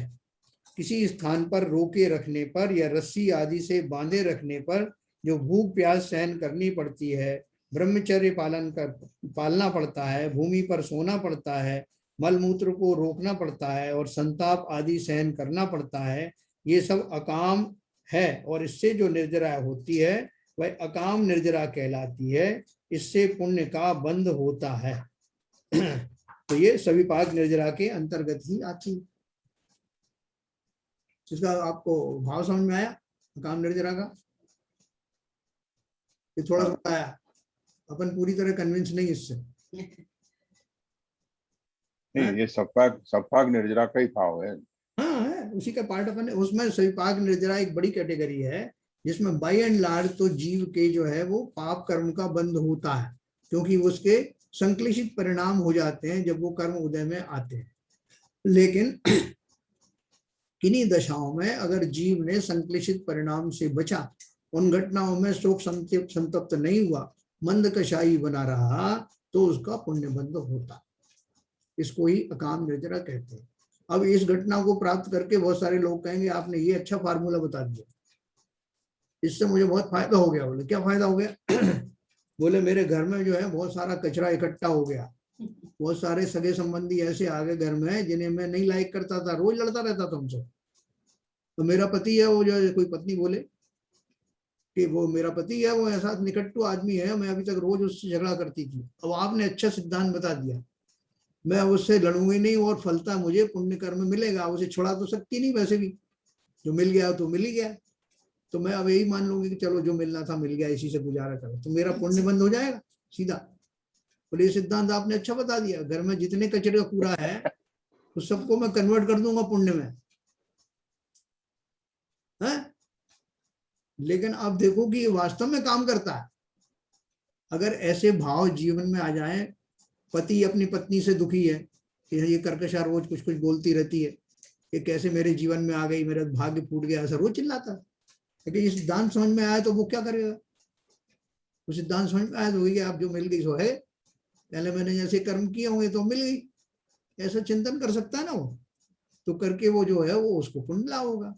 किसी स्थान पर रोके रखने पर या रस्सी आदि से बांधे रखने पर जो भूख प्यास सहन करनी पड़ती है, ब्रह्मचर्य पालना पड़ता है, भूमि पर सोना पड़ता है, मल मूत्र को रोकना पड़ता है और संताप आदि सहन करना पड़ता है, ये सब अकाम है। और इससे जो निर्जरा होती है वह अकाम निर्जरा कहलाती है। इससे पुण्य का बंध होता है। तो ये सभी पाक निर्जरा के अंतर्गत ही आती। इसका आपको भाव समझ में आया अकाम निर्जरा का? ये थोड़ा सा आया, अपन पूरी तरह कन्विंस नहीं इससे। नहीं, ये सपाक निर्जरा का ही भाव है। हाँ है, उसी का पार्ट अपन। उसमें सविपाक निर्जरा एक बड़ी कैटेगरी है, जिसमें बाय एंड लार्ज तो जीव के जो है वो पाप कर्म का बंध होता है, क्योंकि उसके संक्लेशित परिणाम हो जाते हैं जब वो कर्म उदय में आते हैं। लेकिन किन्हीं दशाओं में अगर जीव ने संक्लेशित परिणाम से बचा, उन घटनाओं में शोक संतप्त नहीं हुआ, मंद कषाई बना रहा, तो उसका पुण्य बंध होता। इसको ही अकाम निर्जरा कहते हैं। अब इस घटना को प्राप्त करके बहुत सारे लोग कहेंगे आपने ये अच्छा फार्मूला बता दिया, इससे मुझे बहुत फायदा हो गया। बोले क्या फायदा हो गया? बोले मेरे घर में जो है बहुत सारा कचरा इकट्ठा हो गया, बहुत सारे सगे संबंधी ऐसे आ गए घर में जिन्हें मैं नहीं लाइक करता था, रोज लड़ता रहता था उनसे। तो मेरा पति है वो, जो कोई पत्नी बोले कि वो मेरा पति है, वो ऐसा निकट्टू आदमी है, मैं अभी तक रोज उससे झगड़ा करती थी। अब आपने अच्छा सिद्धांत बता दिया, मैं उससे लड़ूंगी नहीं और फलता मुझे पुण्य कर्म मिलेगा। उसे छुड़ा तो सकती नहीं, वैसे भी जो मिल गया तो मिल ही गया, तो मैं अब यही मान लूंगी कि चलो जो मिलना था मिल गया, इसी से गुजारा करो, तो मेरा पुण्य बंद हो जाएगा सीधा। और ये सिद्धांत आपने अच्छा बता दिया, घर में जितने कचरे का कूड़ा है तो सबको मैं कन्वर्ट कर दूंगा पुण्य में, है? लेकिन आप देखो कि ये वास्तव में काम करता है। अगर ऐसे भाव जीवन में आ जाए, पति अपनी पत्नी से दुखी है कि ये कर्कशा रोज कुछ कुछ बोलती रहती है कि कैसे मेरे जीवन में आ गई, मेरा भाग्य फूट गया, ऐसा रोज चिल्लाता है। लेकिन ये सिद्धांत समझ में आया तो वो क्या करेगा? वो सिद्धांत समझ में आया तो वही, आप जो मिल गई सो है, पहले मैंने जैसे कर्म किए होंगे तो मिल गई, ऐसा चिंतन कर सकता है ना वो, तो करके वो जो है वो उसको पुण्य लाभ होगा।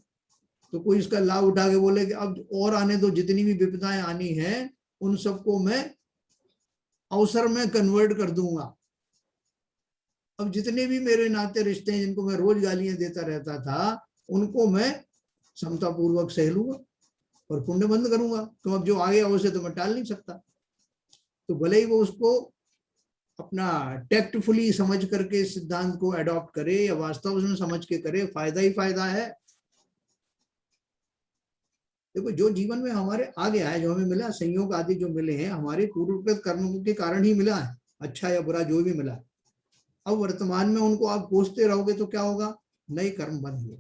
तो कोई इसका लाभ उठा के बोले कि अब और आने दो, जितनी भी विपदाएं आनी है उन सबको मैं अवसर में कन्वर्ट कर दूंगा। अब जितने भी मेरे नाते रिश्ते हैं जिनको मैं रोज गालियां देता रहता था, उनको मैं समता पूर्वक सह लूंगा और पुण्य बंद करूंगा। तो अब जो आ गया उसे तो मैं टाल नहीं सकता। तो भले ही वो उसको अपना टैक्टफुली समझ करके सिद्धांत को अडॉप्ट करे या वास्तव में समझ के करे, फायदा ही फायदा है। देखो जो जीवन में हमारे आ गया है, जो हमें मिला, संयोग आदि जो मिले हैं, हमारे पूर्वकृत कर्मों के कारण ही मिला है, अच्छा या बुरा जो भी मिला। अब वर्तमान में उनको आप कोसते रहोगे तो क्या होगा? नए कर्म बन गए।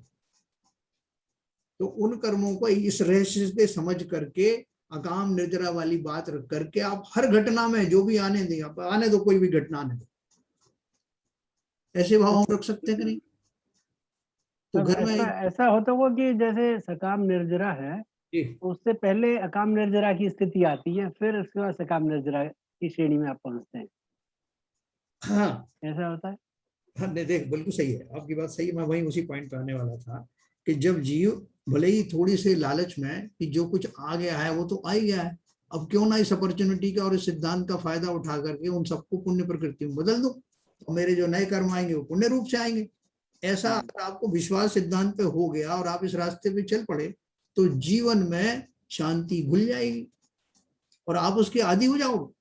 तो उन कर्मों को इस रहस्य से समझ करके, अकाम निर्जरा वाली बात रख करके आप हर घटना में जो भी आने दें, आप आने दो, कोई भी घटना आने दो, ऐसे भाव हम रख सकते हैं कि नहीं? तो घर में ऐसा होता हुआ कि जैसे सकाम निर्जरा है, उससे पहले अकाम निर्जरा की स्थिति आती है, फिर उसके बाद सकाम निर्जरा की श्रेणी में आप पहुंचते हैं। हाँ, ऐसा होता है। हाँ, देख बिल्कुल सही है, आपकी बात सही है। मैं वही उसी पॉइंट पे आने वाला था कि जब जीव भले ही थोड़ी सी लालच में कि जो कुछ आ गया है वो तो आ ही गया है, अब क्यों ना इस अपॉर्चुनिटी का और इस सिद्धांत का फायदा उठा करके उन सबको पुण्य प्रकृति में बदल दो, तो मेरे जो नए कर्म आएंगे वो पुण्य रूप से आएंगे। ऐसा अगर आपको विश्वास सिद्धांत पे हो गया और आप इस रास्ते पे चल पड़े, तो जीवन में शांति घुल जाएगी और आप उसके आदी हो जाओगे।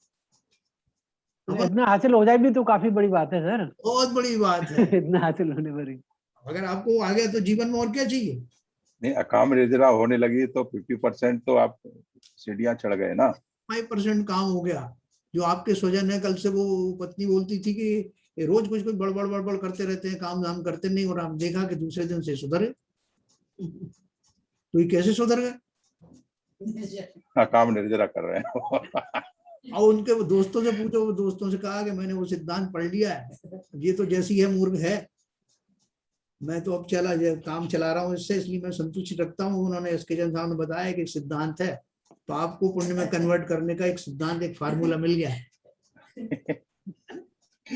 इतना हासिल हो जाए भी तो काफी बड़ी बात है सर। बहुत बड़ी बात है। इतना हासिल होने पर ही अगर आपको आ गया तो जीवन में और क्या चाहिए? नहीं, अकाम निर्जरा होने लगी तो 50% तो आप सीढ़ियां चढ़ गए ना। 5% काम हो गया। जो आपके स्वजन है, कल से वो पत्नी बोलती थी कि रोज कुछ कुछ बड़बड़ बड़बड़ करते रहते हैं, काम धाम करते नहीं, और आप देखा कि दूसरे दिन से सुधरे। तो ये कैसे सुधर गए? अकाम निर्जरा कर रहे हैं। और उनके वो दोस्तों से पूछो, वो दोस्तों से कहा कि मैंने वो सिद्धांत पढ़ लिया है, ये तो जैसी है मूर्ख है, मैं तो अब काम चला रहा हूँ इससे, इसलिए मैं संतुष्टि रखता हूँ। उन्होंने इसके जन सामने बताया कि एक सिद्धांत है, तो आपको पुण्य में कन्वर्ट करने का एक सिद्धांत, एक फार्मूला मिल गया है।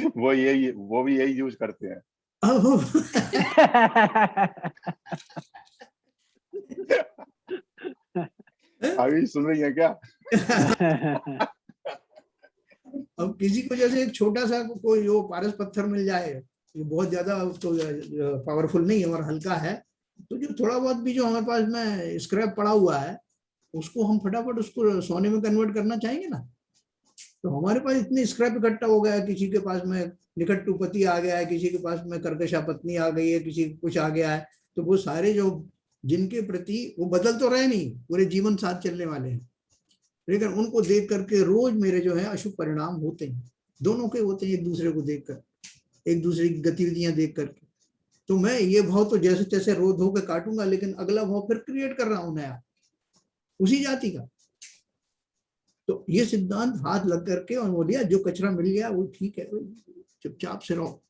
वो भी यही यूज करते हैं। अभी सुन रही है क्या? अब किसी को जैसे एक छोटा सा कोई जो पारस पत्थर मिल जाए, ये बहुत ज्यादा तो पावरफुल नहीं है और हल्का है, तो जो थोड़ा बहुत भी जो हमारे पास में स्क्रैप पड़ा हुआ है, उसको हम फटाफट उसको सोने में कन्वर्ट करना चाहेंगे ना। तो हमारे पास इतने स्क्रैप इकट्ठा हो गया है, किसी के पास में निकट्टू पति आ गया है, किसी के पास में कर्कशा पत्नी आ गई है, किसी को कुछ आ गया है, तो वो सारे जो जिनके प्रति वो बदल तो रहे नहीं, पूरे जीवन साथ चलने वाले हैं, लेकिन उनको देख करके रोज मेरे जो है अशुभ परिणाम होते हैं, दोनों के होते हैं, एक दूसरे को देखकर, एक दूसरे की गतिविधियां देख करके। तो मैं ये भाव तो जैसे तैसे रो धो के काटूंगा, लेकिन अगला भाव फिर क्रिएट कर रहा हूं नया, उसी जाति का। तो ये सिद्धांत हाथ लग करके और बोलिया जो कचरा मिल गया वो ठीक है, चुपचाप से रहो।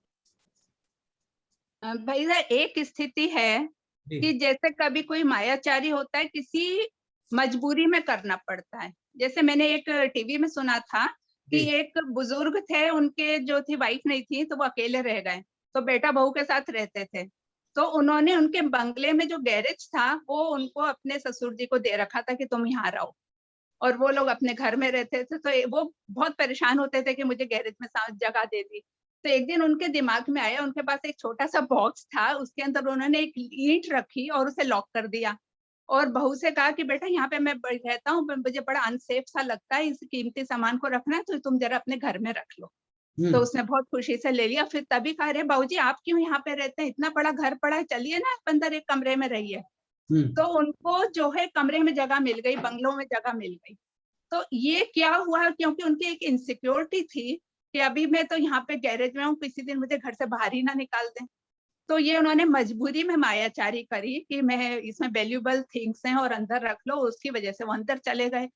भैया एक स्थिति है कि जैसे कभी कोई मायाचारी होता है, किसी मजबूरी में करना पड़ता है। जैसे मैंने एक टीवी में सुना था कि एक बुजुर्ग थे, उनके जो थी वाइफ नहीं थी, तो वो अकेले रह गए, तो बेटा बहू के साथ रहते थे। तो उन्होंने उनके बंगले में जो गैरेज था वो उनको अपने ससुर जी को दे रखा था कि तुम यहाँ रहो, और वो लोग अपने घर में रहते थे। तो वो बहुत परेशान होते थे कि मुझे गैरेज में जगह दे दी। तो एक दिन उनके दिमाग में आया, उनके पास एक छोटा सा बॉक्स था, उसके अंदर उन्होंने एक ईंट रखी और उसे लॉक कर दिया, और बहू से कहा कि बेटा यहाँ पे मैं रहता हूँ, मुझे बड़ा अनसेफ सा लगता है, इस कीमती सामान को रखना है तो तुम जरा अपने घर में रख लो। तो उसने बहुत खुशी से ले लिया। फिर तभी कहा, अरे बाबूजी आप क्यों यहाँ पे रहते हैं, इतना बड़ा घर पड़ा है, चलिए ना अंदर एक कमरे में रहिए। तो उनको जो है कमरे में जगह मिल गई, बंगलों में जगह मिल गई। तो ये क्या हुआ, क्योंकि उनकी एक इनसिक्योरिटी थी कि अभी मैं तो यहाँ पे गैरेज में हूँ, किसी दिन मुझे घर से बाहर ही ना निकाल दें। तो ये उन्होंने मजबूरी में मायाचारी करी कि मैं इसमें वैल्यूएबल थिंग्स हैं और अंदर रख लो, उसकी वजह से वो अंदर चले गए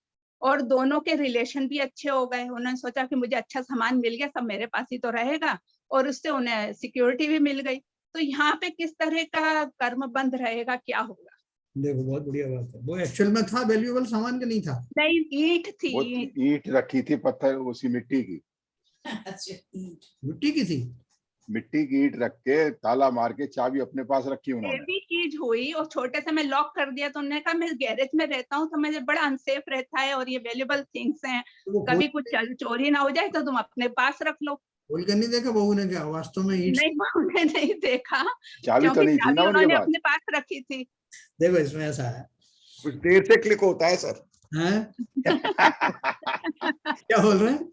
और दोनों के रिलेशन भी अच्छे हो गए। उन्होंने सोचा कि मुझे अच्छा सामान मिल गया, सब मेरे पास ही तो रहेगा, और उससे उन्हें सिक्योरिटी भी मिल गई। तो यहाँ पे किस तरह का कर्म बंध रहेगा, क्या होगा? देखो बहुत बढ़िया बात है। वो एक्चुअल में था वैल्यूएबल सामान के नहीं था? नहीं, ईंट थी। ईंट रखी थी, पत्थर उसी मिट्टी की। अच्छा, मिट्टी की थी? मिट्टी की ईंट रख के ताला मार के चाबी अपने पास रखी उन्होंने। भी चीज हुई और छोटे से मैं लॉक कर दिया। तो उन्होंने कहा मैं गैरेज में रहता हूँ तो मुझे बड़ा अनसेफ रहता है और ये वैल्यूएबल थिंग्स हैं, कभी कुछ चोरी ना हो जाए तो तुम अपने पास रख लो। खोल कर नहीं देखा बहू ने क्या वास्तव में ईंट? नहीं, बहू ने नहीं देखा, चाबी तो नहीं थी ना उन्होंने अपने पास रखी थी। देखो इसमें ऐसा है, कुछ देर से क्लिक होता है सर। हैं? क्या बोल रहे हैं?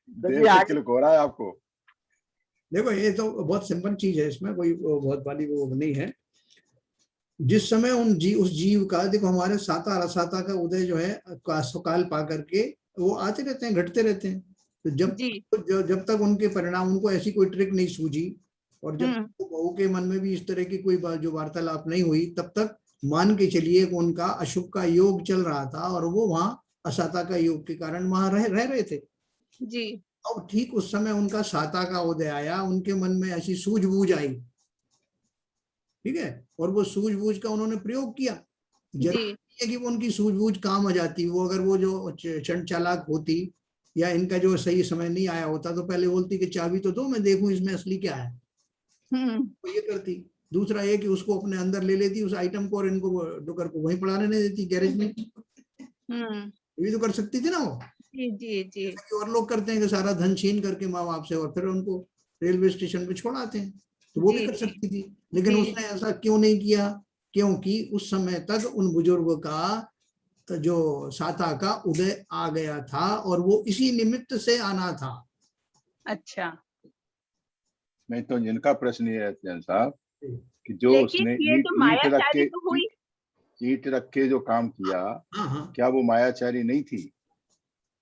देर से क्लिक हो रहा है आपको। देखो ये तो बहुत सिंपल चीज है, इसमें कोई बहुत वाली वो नहीं है। जिस समय उस जीव का, देखो हमारे साता रसाता का उदय जो है काल पा करके वो आते रहते हैं, घटते रहते हैं। तो जब तक उनके परिणाम, उनको ऐसी कोई ट्रिक नहीं सूझी और जब बहू के मन में भी इस तरह की कोई जो वार्तालाप नहीं हुई, तब तक मान के चलिए कि उनका अशुभ का योग चल रहा था और वो वहां असाता का योग के कारण वहां रह रहे थे जी। अब ठीक उस समय उनका साता का उदय आया, उनके मन में ऐसी सूझबूझ आई, ठीक है, और वो सूझबूझ का उन्होंने प्रयोग किया। जरूरी है कि वो उनकी सूझबूझ काम आ जाती। वो अगर वो जो चंड चालाक होती या इनका जो सही समय नहीं आया होता तो पहले बोलती कि चाबी तो दो, मैं देखूं इसमें असली क्या है, तो ये करती। दूसरा ये कि उसको अपने अंदर ले लेती उस आइटम को और इनको डोकर को वहीं पड़ा रहने देती गैरेज में। ये भी तो कर सकती थी ना वो। जी। और लोग करते हैं कि सारा धन छीन करके माँ बाप से और फिर उनको रेलवे स्टेशन पे छोड़ आते हैं, तो वो भी कर सकती थी। लेकिन उसने ऐसा क्यों नहीं किया? क्योंकि उस समय तक उन बुजुर्गों का जो साता का उदय आ गया था और वो इसी निमित्त से आना था। अच्छा, नहीं तो जिनका प्रश्न ये है जैन साहब कि जो उसने ईंट रख के जो काम किया, क्या वो मायाचारी नहीं थी?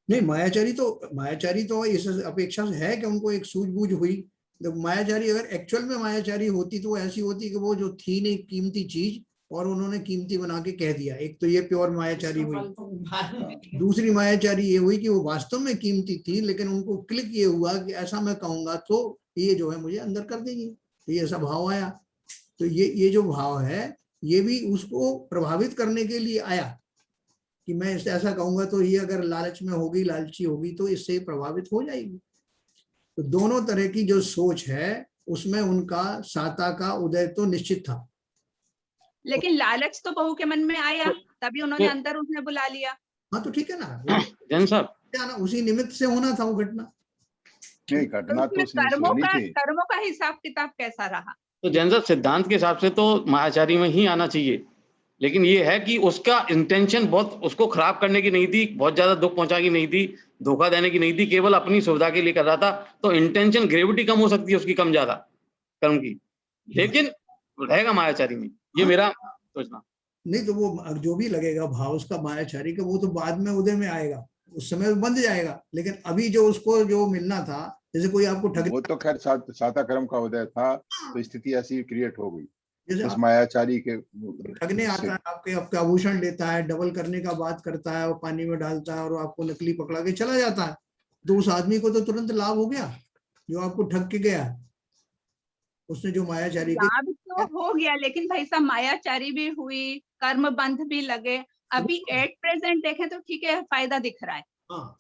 नहीं, मायाचारी तो इस अपेक्षा से है कि उनको एक सूझबूझ हुई। जब मायाचारी, अगर एक्चुअल में मायाचारी होती तो ऐसी होती कि वो जो थी नहीं कीमती चीज और उन्होंने कीमती बना के कह दिया। एक तो ये प्योर मायाचारी हुई। दूसरी मायाचारी ये हुई कि वो वास्तव में कीमती थी लेकिन उनको क्लिक ये हुआ कि ऐसा मैं कहूंगा तो ये जो है मुझे अंदर कर देगी, तो ये ऐसा भाव आया। तो ये जो भाव है ये भी उसको प्रभावित करने के लिए आया कि मैं ऐसा कहूंगा तो ये अगर लालच में होगी, लालची होगी तो इससे प्रभावित हो जाएगी। तो दोनों तरह की जो सोच है उसमें उनका साता का उदय तो निश्चित था। लेकिन लालच तो बहू के मन में आया, तभी उन्होंने अंदर उसने बुला लिया। हाँ तो ठीक है ना, जैन साहब उसी निमित्त से होना था वो घटना। नहीं, घटना तो कर्मों का हिसाब किताब कैसा रहा? तो जैन साहब सिद्धांत के हिसाब से तो मायाचारी में ही आना चाहिए, लेकिन ये है कि उसका इंटेंशन बहुत उसको खराब करने की नहीं थी, बहुत ज्यादा दुख पहुंचाने की नहीं थी, धोखा देने की नहीं थी, केवल अपनी सुविधा के लिए कर रहा था। तो इंटेंशन, ग्रेविटी कम हो सकती है उसकी, कम ज्यादा कर्म की, लेकिन रहेगा मायाचारी में, ये मेरा सोचना। नहीं तो वो जो भी लगेगा भाव उसका मायाचारी का, वो तो बाद में उदय में आएगा, उस समय बंध जाएगा। लेकिन अभी जो उसको जो मिलना था, जैसे कोई आपको ठग, वो तो खैर साता कर्म का उदय था तो स्थिति ऐसी क्रिएट हो गई। जैसे उस मायाचारी के ठगने आता है, आपके आभूषण लेता है, डबल करने का बात करता है और पानी में डालता है और आपको नकली पकड़ा के चला जाता है, तो उस आदमी को तो तुरंत लाभ हो गया जो आपको ठग के गया, उसने जो मायाचारी लाभ तो हो गया। लेकिन भाई साहब मायाचारी भी हुई, कर्म बंध भी लगे। अभी एट प्रेजेंट देखें तो ठीक है, फायदा दिख रहा है। हाँ,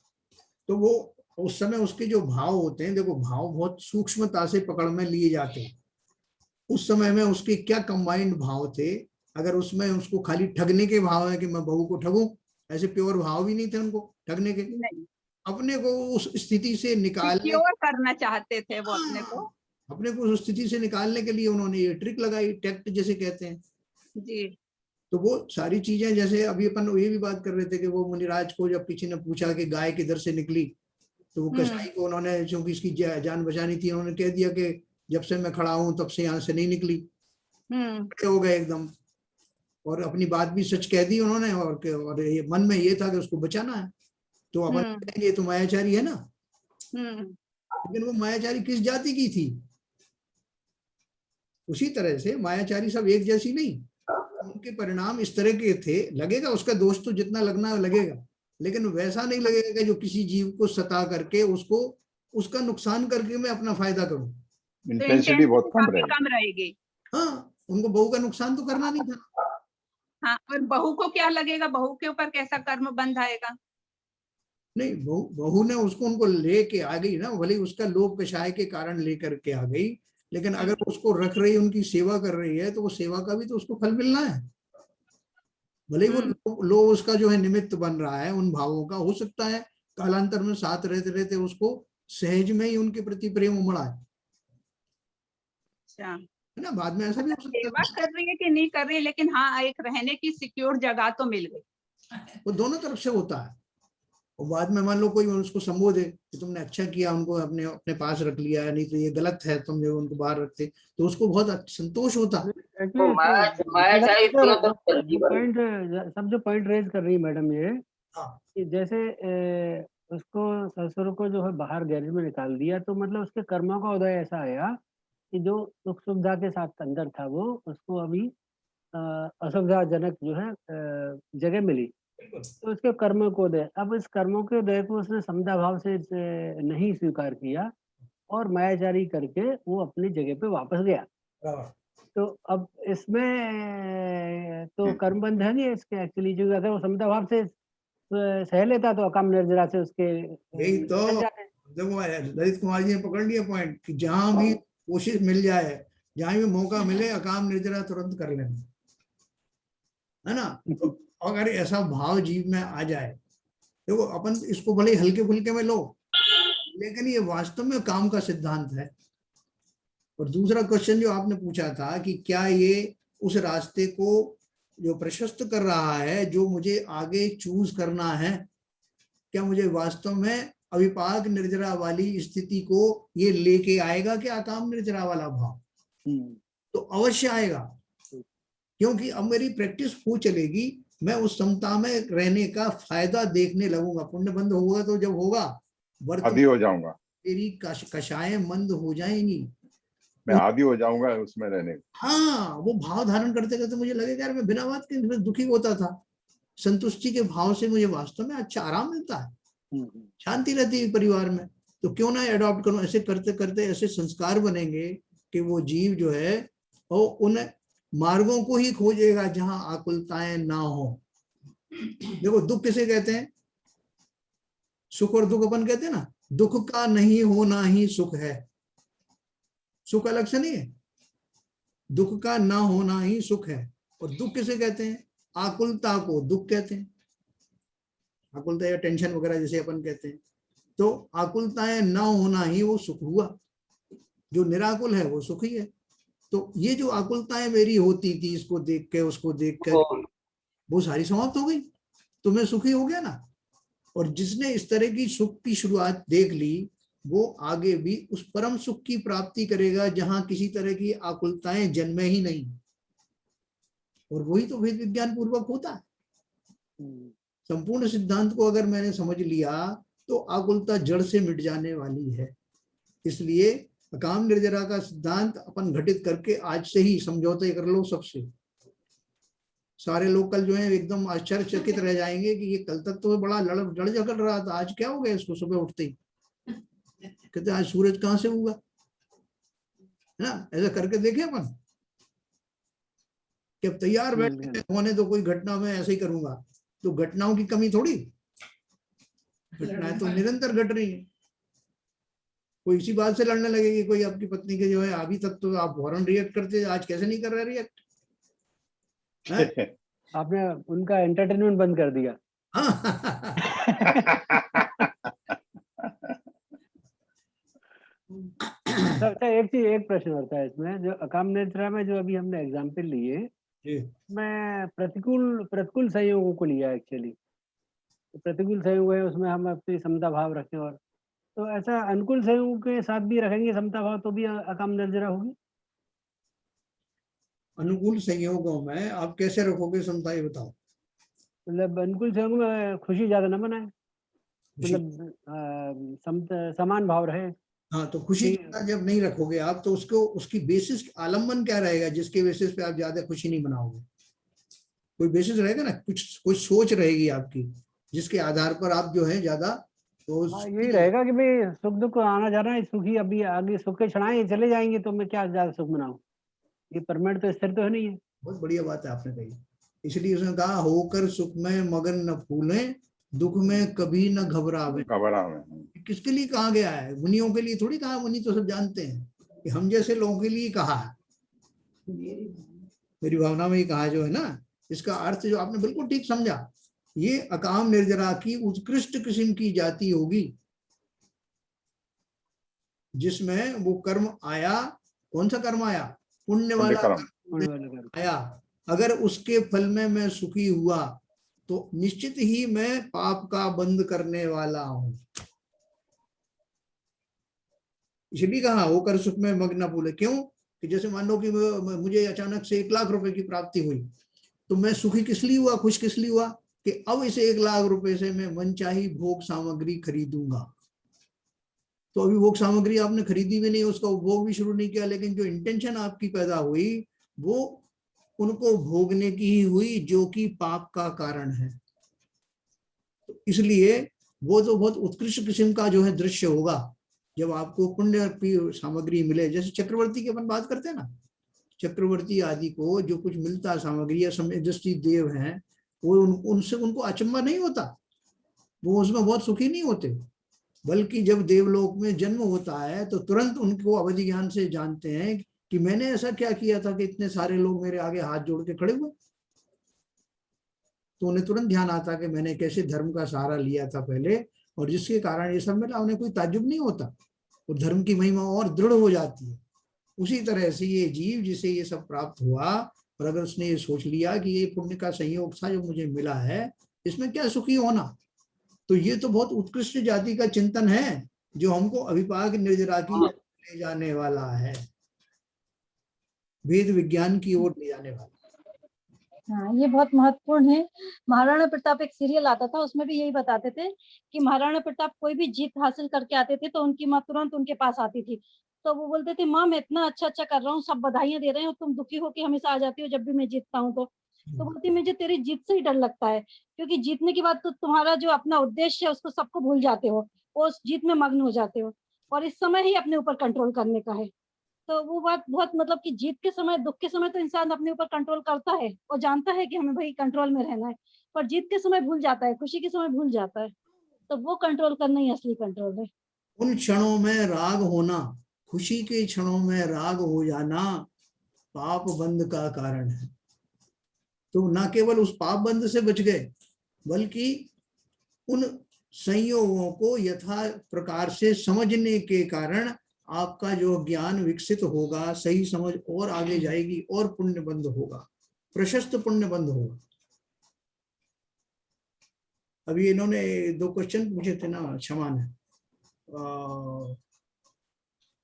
तो वो उस समय उसके जो भाव होते हैं, देखो भाव बहुत सूक्ष्मता से पकड़ में लिए जाते हैं। उस समय में उसके क्या कंबाइंड भाव थे, अगर उसमें उसको खाली ठगने के भाव है कि मैं बहू को ठगूं, ऐसे प्योर भाव भी नहीं थे उनको ठगने के। नहीं, अपने को उस स्थिति से निकालने, सिक्योर करना चाहते थे वो अपने को उस स्थिति से निकालने के लिए उन्होंने ये ट्रिक लगाई, टैक्ट जिसे कहते हैं जी। तो वो सारी चीजें, जैसे अभी अपन ये भी बात कर रहे थे कि वो मुनिराज को जब किसी ने पूछा कि गाय किधर से निकली, तो वो कसाई को उन्होंने, क्योंकि इसकी जान बचानी थी, उन्होंने कह दिया कि जब से मैं खड़ा हूं तब से यहाँ से नहीं निकली। खड़े हो गए एकदम, और अपनी बात भी सच कह दी उन्होंने, और ये मन में ये था कि उसको बचाना है। तो अपन कहेंगे तो मायाचारी है ना, लेकिन वो मायाचारी किस जाति की थी? उसी तरह से मायाचारी सब एक जैसी नहीं, उनके परिणाम इस तरह के थे। लगेगा उसका दोष तो जितना लगना लगेगा, लेकिन वैसा नहीं लगेगा कि जो किसी जीव को सता करके उसको उसका नुकसान करके मैं अपना फायदा करूं। इंटेंसिटी बहुत कम रहेगी। हाँ, उनको बहू का नुकसान तो करना नहीं था। हाँ, और बहू को क्या लगेगा, बहू के ऊपर कैसा कर्म बंध आएगा? नहीं, बहू ने उसको उनको लेके आ गई ना, भले उसका लोभ कषाय के कारण लेकर के आ गई, लेकिन अगर उसको रख रही, उनकी सेवा कर रही है, तो वो सेवा का भी तो उसको फल मिलना है। भले वो लोभ उसका जो है निमित्त बन रहा है उन भावों का, हो सकता है कालांतर में साथ रहते रहते उसको सहज में ही उनके प्रति प्रेम उमड़ा है। अच्छा, है ना, बाद में ऐसा भी हो सकता है। सेवा कर रही है कि नहीं कर रही है, लेकिन हाँ, एक रहने की सिक्योर जगह तो मिल गई। वो दोनों तरफ से होता है। और बाद में मान लो कोई उसको संबोधे कि तुमने अच्छा किया, उनको अपने अपने पास रख लिया, नहीं तो ये गलत है तुम जो उनको बाहर रखते, तो उसको बहुत संतोष होता। सब जो पॉइंट रेज कर रही है मैडम, ये कि जैसे उसको ससुर को जो है बाहर गैरेज में निकाल दिया, तो मतलब उसके कर्मों का उदय ऐसा आया कि जो सुख सुविधा के साथ अंदर था वो उसको अभी असुविधाजनक जो है जगह मिली, तो उसके कर्म को दे। अब इस कर्मों के उदय को उसने समझा भाव से नहीं स्वीकार किया और मायाचारी करके वो अपनी जगह पे वापस गया। तो अब इसमें तो कर्म बंध है नहीं इसके एक्चुअली, जो अगर वो समझा भाव से सह लेता तो अकाम निर्जरा से उसके यही तो देखो ललित कुमार जी ने पकड़ लिया पॉइंट कि जहां भी कोशिश मिल जाए, जहां भी मौका मिले, अकाम निर्जरा तुरंत कर लेना, है ना। तो अगर ऐसा भाव जीव में आ जाए, देखो अपन इसको भले हल्के फुल्के में लो, लेकिन ये वास्तव में काम का सिद्धांत है। और दूसरा क्वेश्चन जो आपने पूछा था कि क्या ये उस रास्ते को जो प्रशस्त कर रहा है, जो मुझे आगे चूज करना है, क्या मुझे वास्तव में अविपाक निर्जरा वाली स्थिति को ये लेके आएगा कि अकाम निर्जरा वाला भाव? तो अवश्य आएगा, क्योंकि अब मेरी प्रैक्टिस हो चलेगी, मैं उस समता में रहने का फायदा देखने लगूंगा। पुण्य बंद होगा तो जब होगा, आदी हो जाऊंगा, तेरी कषायें मंद हो जाएंगी, मैं आदी हो जाऊंगा उसमें रहने। हाँ, वो भाव धारण करते करते मुझे लगेगा यार मैं बिना बात के दुखी होता था, संतुष्टि के भाव से मुझे वास्तव में अच्छा आराम मिलता है, शांति रहती है परिवार में, तो क्यों ना अडॉप्ट करूं। ऐसे करते करते ऐसे संस्कार बनेंगे कि वो जीव जो है वो उन मार्गों को ही खोजेगा जहां आकुलताएं ना हो। देखो दुख किसे कहते हैं? सुख और दुख अपन कहते हैं ना, दुख का नहीं होना ही सुख है। सुख अलग से नहीं है, दुख का ना होना ही सुख है। और दुख किसे कहते हैं? आकुलता को दुख कहते हैं, आकुलता या टेंशन वगैरह जिसे अपन कहते हैं। तो आकुलताएं ना होना ही वो सुख हुआ, जो निराकुल है वो सुख ही है। तो ये जो आकुलताएं मेरी होती थी, इसको देख के उसको देख कर, वो सारी समाप्त हो गई, तो मैं सुखी हो गया ना। और जिसने इस तरह की सुख की शुरुआत देख ली, वो आगे भी उस परम सुख की प्राप्ति करेगा जहां किसी तरह की आकुलताएं जन्मे ही नहीं। और वही तो वेद विज्ञान पूर्वक होता है। संपूर्ण सिद्धांत को अगर मैंने समझ लिया तो आकुलता जड़ से मिट जाने वाली है। इसलिए अकाम निर्जरा का सिद्धांत अपन घटित करके आज से ही समझौते कर लो सबसे। सारे लोग कल जो है एकदम आश्चर्यचकित रह जाएंगे कि ये कल तक तो बड़ा लड़ झगड़ रहा था, आज क्या हो गया इसको? सुबह उठते ही कहते आज सूरज कहां से उगा, है ना। ऐसा करके देखे अपन कि अब तैयार बैठे होने तो कोई घटना में ऐसे ही करूंगा, तो घटनाओं की कमी थोड़ी, घटनाएं तो निरंतर घट रही है। कोई इसी बात से लड़ने लगेगी, कोई आपकी पत्नी के जो है अभी तक तो आप फौरन रिएक्ट करते, आज कैसे नहीं कर रहे रिएक्ट? आपने उनका एंटरटेनमेंट बंद कर दिया। अच्छा, एक प्रश्न होता है इसमें, जो अकाम नेत्रा में जो अभी हमने एग्जाम्पल लिए, मैं प्रतिकूल संयोगों को लिया एक्चुअली। प्रतिकूल संयोग है उसमें हम अपनी समता भाव रखें, और तो ऐसा अनुकूल संयोग के साथ भी रखेंगे समता भाव तो भी अकाम निर्जरा होगी? अनुकूल संयोगों में आप कैसे रखोगे समता, ये बताओ। मतलब अनुकूल संयोग में खुशी ज्यादा न बनाए, मतलब समान भाव रहे। हाँ, तो खुशी जब नहीं रखोगे आप, तो उसको उसकी बेसिस आलम्बन क्या रहेगा जिसके बेसिस पे आप ज्यादा खुशी नहीं मनाओगे? कोई बेसिस रहेगा ना, कुछ सोच रहेगी आपकी जिसके आधार पर आप जो है ज्यादा तो यही रहेगा कि भाई सुख दुख आना जाना है, सुखी अभी आगे सुख के क्षणाएं चले जाएंगे तो मैं क्या ज्यादा सुख मनाऊं, ये परमानेंट तो स्थिर तो है नहीं है। बहुत बढ़िया बात है आपने कही, इसलिए उसने कहा होकर सुख में मगन न फूलें, दुख में कभी न घबरावे। किसके लिए कहा गया है? मुनियों के लिए थोड़ी कहा, मुनि तो सब जानते हैं कि हम जैसे लोगों के लिए कहा है, मेरी भावना में ही कहा जो है ना। इसका अर्थ जो आपने बिल्कुल ठीक समझा, ये अकाम निर्जरा की उत्कृष्ट किस्म की जाति होगी जिसमें वो कर्म आया। कौन सा कर्म आया? पुण्य वाला कर्म आया। अगर उसके फल में मैं सुखी हुआ तो निश्चित ही मैं पाप का बंद करने वाला हूं। इसलिए कहा होकर सुख में मग्न फूले। क्यों? कि जैसे मान लो कि मुझे अचानक से 1 लाख रुपए की प्राप्ति हुई, तो मैं सुखी किस लिए हुआ, खुश किस लिए हुआ कि अब इसे 1 लाख रुपए से मैं मनचाही भोग सामग्री खरीदूंगा। तो अभी भोग सामग्री आपने खरीदी भी नहीं, उसका उपभोग भी शुरू नहीं किया, लेकिन जो इंटेंशन आपकी पैदा हुई वो उनको भोगने की ही हुई जो कि पाप का कारण है। तो इसलिए वो तो बहुत उत्कृष्ट किस्म का जो है दृश्य होगा जब आपको पुण्य की सामग्री मिले। जैसे चक्रवर्ती की अपन बात करते हैं ना, चक्रवर्ती आदि को जो कुछ मिलता सामग्री या समयदृष्टि देव हैं, वो उनसे उनको अचंभा नहीं होता, वो उसमें बहुत सुखी नहीं होते, बल्कि जब देवलोक में जन्म होता है तो तुरंत उनको अवधि ज्ञान से जानते हैं कि मैंने ऐसा क्या किया था कि इतने सारे लोग मेरे आगे हाथ जोड़ के खड़े हुए। तो उन्हें तुरंत ध्यान आता कि मैंने कैसे धर्म का सहारा लिया था पहले, और जिसके कारण ये सब मिला। उन्हें कोई ताज्जुब नहीं होता, और धर्म की महिमा और दृढ़ हो जाती है। उसी तरह से ये जीव जिसे ये सब प्राप्त हुआ, और अगर उसने ये सोच लिया कि ये पुण्य का संयोग था जो मुझे मिला है, इसमें क्या सुखी होना, तो ये तो बहुत उत्कृष्ट जाति का चिंतन है जो हमको अभिपाक निर्जरा की ले जाने वाला है, वेद विज्ञान की ओर ले जाने वाला। हाँ, ये बहुत महत्वपूर्ण है। महाराणा प्रताप एक सीरियल आता था, उसमें भी यही बताते थे कि महाराणा प्रताप कोई भी जीत हासिल करके आते थे तो उनकी माँ तुरंत उनके पास आती थी। तो वो बोलते थे, माँ मैं इतना अच्छा कर रहा हूँ, सब बधाइयां दे रहे हैं, तुम दुखी होकर हमेशा आ जाती हो जब भी मैं जीतता हूँ। तो बोलती मुझे तेरी जीत से ही डर लगता है, क्योंकि जीतने के बाद तो तुम्हारा जो अपना उद्देश्य है उसको सबको भूल जाते हो, उस जीत में मग्न हो जाते हो, और इस समय ही अपने ऊपर कंट्रोल करने का है। तो वो बात बहुत मतलब कि जीत के समय, दुख के समय तो इंसान अपने ऊपर कंट्रोल करता है और जानता है कि हमें भाई कंट्रोल में रहना है, पर जीत के समय भूल जाता है, खुशी के समय भूल जाता है। तो वो कंट्रोल करना ही असली कंट्रोल है। उन क्षणों में राग होना, खुशी के क्षणों में राग हो जाना पाप बंध का कारण है। तो न केवल उस पाप बंध से बच गए, बल्कि उन संयोगों को यथा प्रकार से समझने के कारण आपका जो ज्ञान विकसित होगा, सही समझ और आगे जाएगी, और पुण्य बंध होगा, प्रशस्त पुण्य बंध होगा। अभी इन्होंने 2 क्वेश्चन पूछे थे ना, क्षमा ने,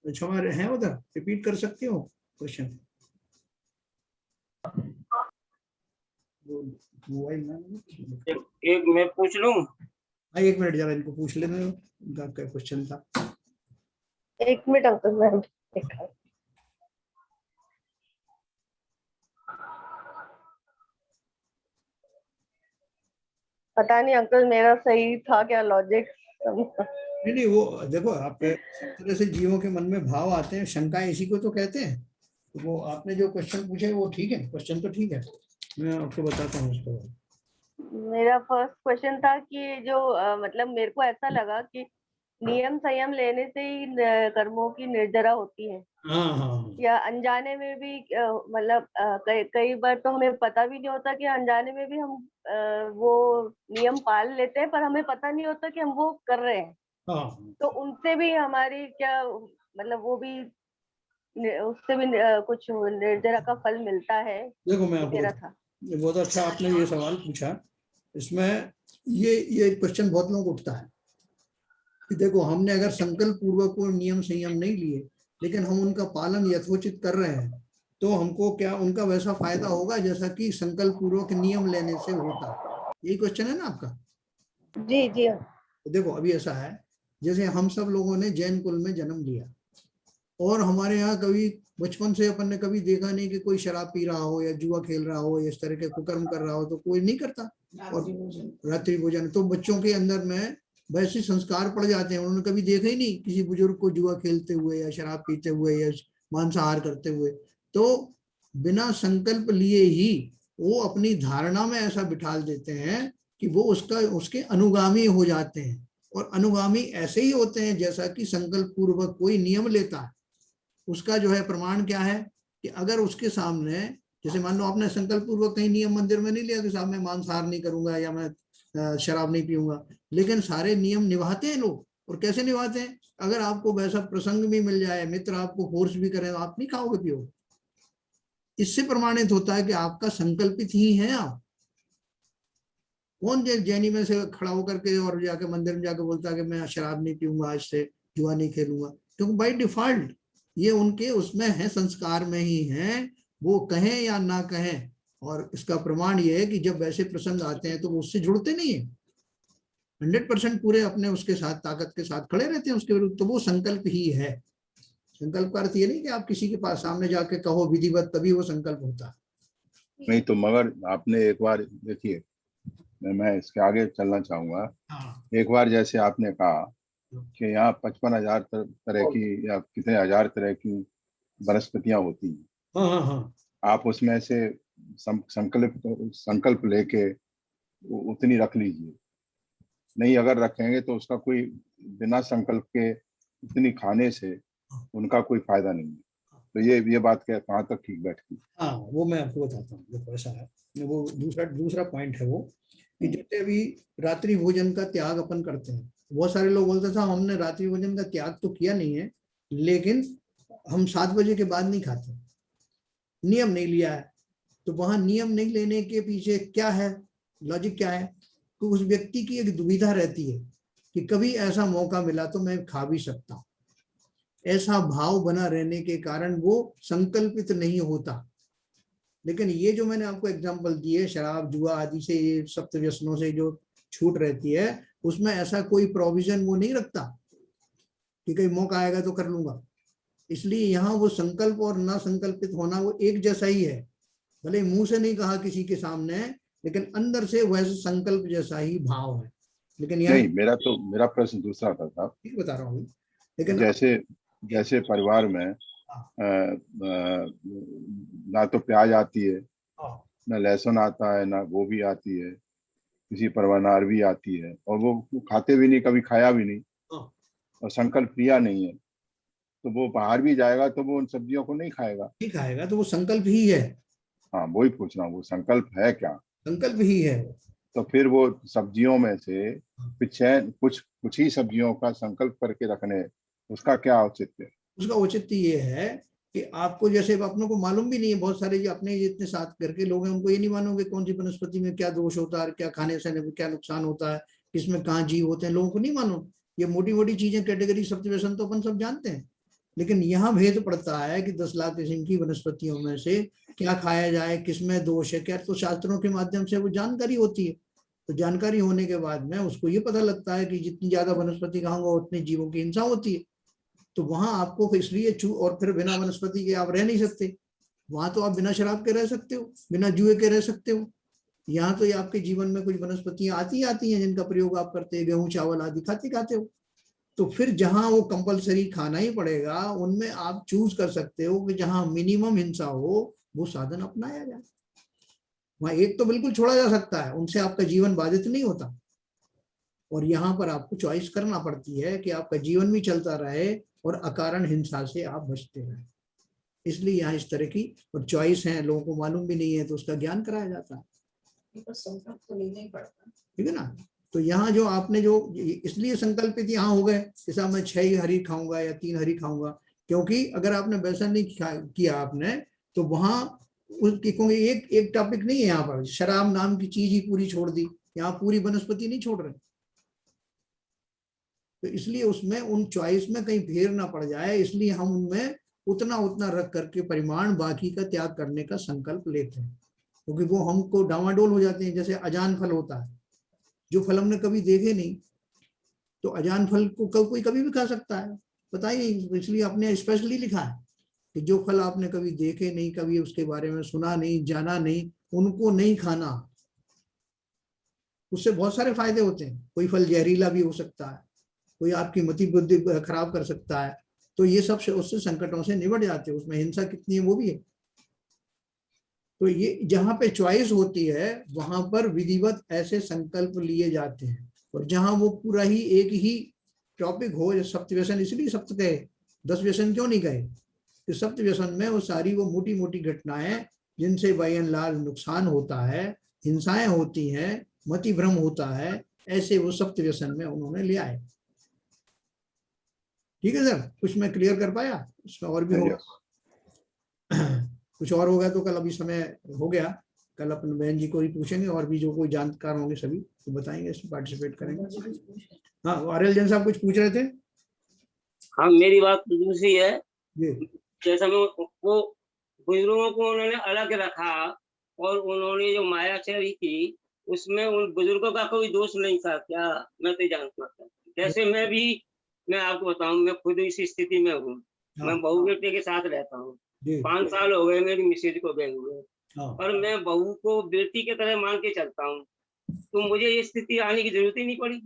क्षमा है उधर, रिपीट कर सकते हो क्वेश्चन? एक मैं पूछ लूं? हाँ, 1 मिनट जरा इनको पूछ लेने दो, इनका क्या क्वेश्चन था। 1 मिनट अंकल, मैं देखा। पता नहीं अंकल मेरा सही था क्या लॉजिक? नहीं, वो देखो, आप तरह से जीवों के मन में भाव आते हैं, शंकाएं इसी को तो कहते हैं। तो वो आपने जो क्वेश्चन पूछे वो ठीक है, क्वेश्चन तो ठीक है, मैं आपको बताता हूँ उसको। मेरा फर्स्ट क्वेश्चन था कि जो मतलब मेरे को ऐसा लगा कि नियम संयम लेने से ही कर्मों की निर्जरा होती है। हाँ। या अनजाने में भी मतलब कई बार तो हमें पता भी नहीं होता कि अनजाने में भी हम वो नियम पाल लेते हैं, पर हमें पता नहीं होता कि हम वो कर रहे हैं। तो उनसे भी हमारी क्या मतलब वो भी उससे भी कुछ निर्जरा का फल मिलता है। देखो मैं मेरा आपको था बहुत अच्छा आपने ये सवाल पूछा। इसमें ये क्वेश्चन बहुत लोगों को उठता है कि देखो हमने अगर संकल्प पूर्वक को नियम संयम नहीं लिए लेकिन हम उनका पालन यथोचित कर रहे हैं तो हमको क्या उनका वैसा फायदा होगा जैसा कि संकल्प पूर्वक नियम लेने से होता है? यही क्वेश्चन है ना आपका? जी जी। तो देखो अभी ऐसा है जैसे हम सब लोगों ने जैन कुल में जन्म लिया और हमारे यहाँ कभी बचपन से अपन ने कभी देखा नहीं कि कोई शराब पी रहा हो या जुआ खेल रहा हो या इस तरह के कुकर्म कर रहा हो, तो कोई नहीं करता। और रात्रि भोजन तो बच्चों के अंदर में वैसे संस्कार पड़ जाते हैं, उन्होंने कभी देखा ही नहीं किसी बुजुर्ग को जुआ खेलते हुए या शराब पीते हुए या मांसाहार करते हुए। तो बिना संकल्प लिए ही वो अपनी धारणा में ऐसा बिठाल देते हैं कि वो उसके अनुगामी हो जाते हैं। और अनुगामी ऐसे ही होते हैं जैसा कि संकल्प पूर्वक कोई नियम लेता है। उसका जो है प्रमाण क्या है कि अगर उसके सामने जैसे मान लो आपने संकल्प पूर्वक कहीं नियम मंदिर में नहीं लिया कि साहब मैं मांसाहार नहीं करूंगा या मैं शराब नहीं पीऊंगा, लेकिन सारे नियम निभाते हैं लोग। और कैसे निभाते हैं? अगर आपको वैसा प्रसंग भी मिल जाए, मित्र आपको फोर्स भी करे, तो आप नहीं खाओगे पियोगे। इससे प्रमाणित होता है कि आपका संकल्पित ही है आप। कौन जैनी में से खड़ा होकर के और जाके मंदिर में जाके बोलता है कि मैं शराब नहीं पीऊंगा, आज से जुआ नहीं खेलूंगा? क्योंकि बाई डिफॉल्ट ये उनके उसमें है, संस्कार में ही है, वो कहें या ना कहें। और इसका प्रमाण ये है कि जब वैसे प्रसंग आते हैं तो वो उससे जुड़ते नहीं है, 100% पूरे अपने उसके साथ ताकत के साथ खड़े रहते हैं उसके विरुद्ध। तो वो संकल्प ही है। संकल्प का अर्थ ये नहीं कि आप किसी के पास सामने जाके कहो विधिवत तभी वो संकल्प होता है। नहीं तो मगर आपने एक बार देखिए, मैं इसके आगे चलना चाहूंगा। एक बार जैसे आपने कहा कि यहाँ 55,000 तरह की या कितने हजार तरह की वनस्पतियां होती हैं। आप उसमें से संकल्प लेके उतनी रख लीजिए। नहीं अगर रखेंगे तो उसका कोई बिना संकल्प के इतनी खाने से उनका कोई फायदा नहीं है। तो ये बात कहाँ तक ठीक बैठती? हाँ वो मैं आपको बताता हूँ। देखो ऐसा है, वो दूसरा पॉइंट है वो कि जैसे अभी रात्रि भोजन का त्याग अपन करते हैं। बहुत सारे लोग बोलते थे हमने रात्रि भोजन का त्याग तो किया नहीं है लेकिन हम 7 बजे के बाद नहीं खाते, नियम नहीं लिया है। तो वहां नियम नहीं लेने के पीछे क्या है, लॉजिक क्या है? तो उस व्यक्ति की एक दुविधा रहती है कि कभी ऐसा मौका मिला तो मैं खा भी सकता हूँ। ऐसा भाव बना रहने के कारण वो संकल्पित नहीं होता। लेकिन ये जो मैंने आपको एग्जांपल दिए शराब जुआ आदि से, ये सप्त व्यसनों से जो छूट रहती है, उसमें ऐसा कोई प्रोविजन वो नहीं रखता कि कहीं मौका आएगा तो कर लूंगा। इसलिए यहाँ वो संकल्प और ना संकल्पित होना वो एक जैसा ही है। भले मुंह से नहीं कहा किसी के सामने, लेकिन अंदर से वैसे संकल्प जैसा ही भाव है। लेकिन यहाँ नहीं, मेरा प्रश्न दूसरा था। ठीक बता रहा हूँ। लेकिन जैसे परिवार में ना तो प्याज आती है, ना लहसुन आता है, ना गोभी आती है, किसी परिवार ना अरबी आती है, और वो खाते भी नहीं, कभी खाया भी नहीं, और संकल्प लिया नहीं है, तो वो बाहर भी जाएगा तो वो उन सब्जियों को नहीं खाएगा। तो वो संकल्प ही है। हाँ वही पूछ रहा हूँ, वो संकल्प है क्या? संकल्प ही है। तो फिर वो सब्जियों में से कुछ ही सब्जियों का संकल्प करके रखने, उसका क्या औचित्य है? उसका औचित्य ये है कि आपको जैसे अपनों को मालूम भी नहीं है, बहुत सारे जो अपने जितने साथ करके लोग हैं उनको ये नहीं मालूम कि कौन सी वनस्पति में क्या दोष होता है, क्या खाने से क्या नुकसान होता है, किसमें कहाँ जीव होते हैं, लोगों को नहीं मालूम। ये मोटी मोटी चीजें कैटेगरी सप्तव्यसन तो अपन सब जानते हैं, लेकिन यहाँ भेद पड़ता है कि 10 लाख किस्म की वनस्पतियों में से क्या खाया जाए, किसमें दोष है क्या। तो शास्त्रों के माध्यम से वो जानकारी होती है। तो जानकारी होने के बाद में उसको ये पता लगता है कि जितनी ज्यादा वनस्पति खाऊंगा उतनी जीवों की हिंसा होती है। तो वहां आपको इसलिए और फिर बिना वनस्पति के आप रह नहीं सकते। वहां तो आप बिना शराब के रह सकते हो, बिना जुए के रह सकते हो। यहाँ तो ये आपके जीवन में कुछ वनस्पतियां आती हैं जिनका प्रयोग आप करते हैं, गेहूं चावल आदि खाते हो। तो फिर जहां वो कंपलसरी खाना ही पड़ेगा, उनमें आप चूज कर सकते हो कि जहां मिनिमम हिंसा हो वो साधन अपनाया जाए। वहां एक तो बिल्कुल छोड़ा जा सकता है, उनसे आपका जीवन बाधित नहीं होता। और यहाँ पर आपको चॉइस करना पड़ती है कि आपका जीवन भी चलता रहे और अकारण हिंसा से आप बचते रहे। इसलिए यहाँ इस तरह की और चॉइस है, लोगों को मालूम भी नहीं है तो उसका ज्ञान कराया जाता है, ठीक है ना। तो यहाँ जो आपने जो इसलिए संकल्पित यहाँ हो गए कि साहब मैं 6 हरी खाऊंगा या 3 हरी खाऊंगा, क्योंकि अगर आपने वैसा नहीं किया आपने तो वहां क्योंकि एक टॉपिक नहीं है यहाँ पर, शराब नाम की चीज ही पूरी छोड़ दी, यहाँ पूरी वनस्पति नहीं छोड़ रहे। तो इसलिए उसमें उन चॉइस में कहीं फेर ना पड़ जाए, इसलिए हम उनमें उतना उतना रख करके परिमाण बाकी का त्याग करने का संकल्प लेते हैं, क्योंकि वो हमको डामाडोल हो जाते हैं। जैसे अजान फल होता है, जो फल हमने कभी देखे नहीं, तो अजान फल को कोई कभी भी खा सकता है, बताइए। इसलिए आपने स्पेशली लिखा है कि जो फल आपने कभी देखे नहीं, कभी उसके बारे में सुना नहीं, जाना नहीं, उनको नहीं खाना। उससे बहुत सारे फायदे होते हैं। कोई फल जहरीला भी हो सकता है, कोई आपकी मति बुद्धि खराब कर सकता है, तो ये सब उससे संकटों से निपट जाते हैं। उसमें हिंसा कितनी है वो भी है। तो ये जहाँ पे चॉइस होती है वहां पर विधिवत ऐसे संकल्प लिए जाते हैं, और जहां वो पूरा ही एक ही टॉपिक हो, सप्त व्यसन, इसलिए सप्त कहे, 10 व्यसन क्यों नहीं कहे। तो सप्त व्यसन में वो सारी वो मोटी मोटी घटनाएं जिनसे बाय एंड लार्ज नुकसान होता है, हिंसाएं होती हैं, मति भ्रम होता है, ऐसे वो सप्त व्यसन में उन्होंने लिया है। ठीक है सर, कुछ मैं क्लियर कर पाया? इसमें और भी होगा, कुछ और होगा तो कल, अभी समय हो गया, कल अपने बहन जी को ही पूछेंगे, और भी जो कोई जानकार होंगे सभी तो बताएंगे, इसमें पार्टिसिपेट करेंगे। हाँ, आरएल जैन साहब कुछ पूछ रहे थे? हाँ, मेरी बात दूसरी है। जैसा वो बुजुर्गों को उन्होंने अलग रखा और उन्होंने जो मायाचारी की, उसमें उन बुजुर्गों का कोई दोष नहीं था क्या? मैं तो जानता था। जैसे मैं आपको बताऊं, मैं खुद इसी स्थिति में हूँ। मैं बहू बेटे के साथ रहता हूँ, 5 साल हो गए मेरी मिसेज को गए हुए, और मैं बहू को बेटी के तरह मान के चलता हूँ, तो मुझे ये स्थिति आने की जरूरत ही नहीं पड़ी।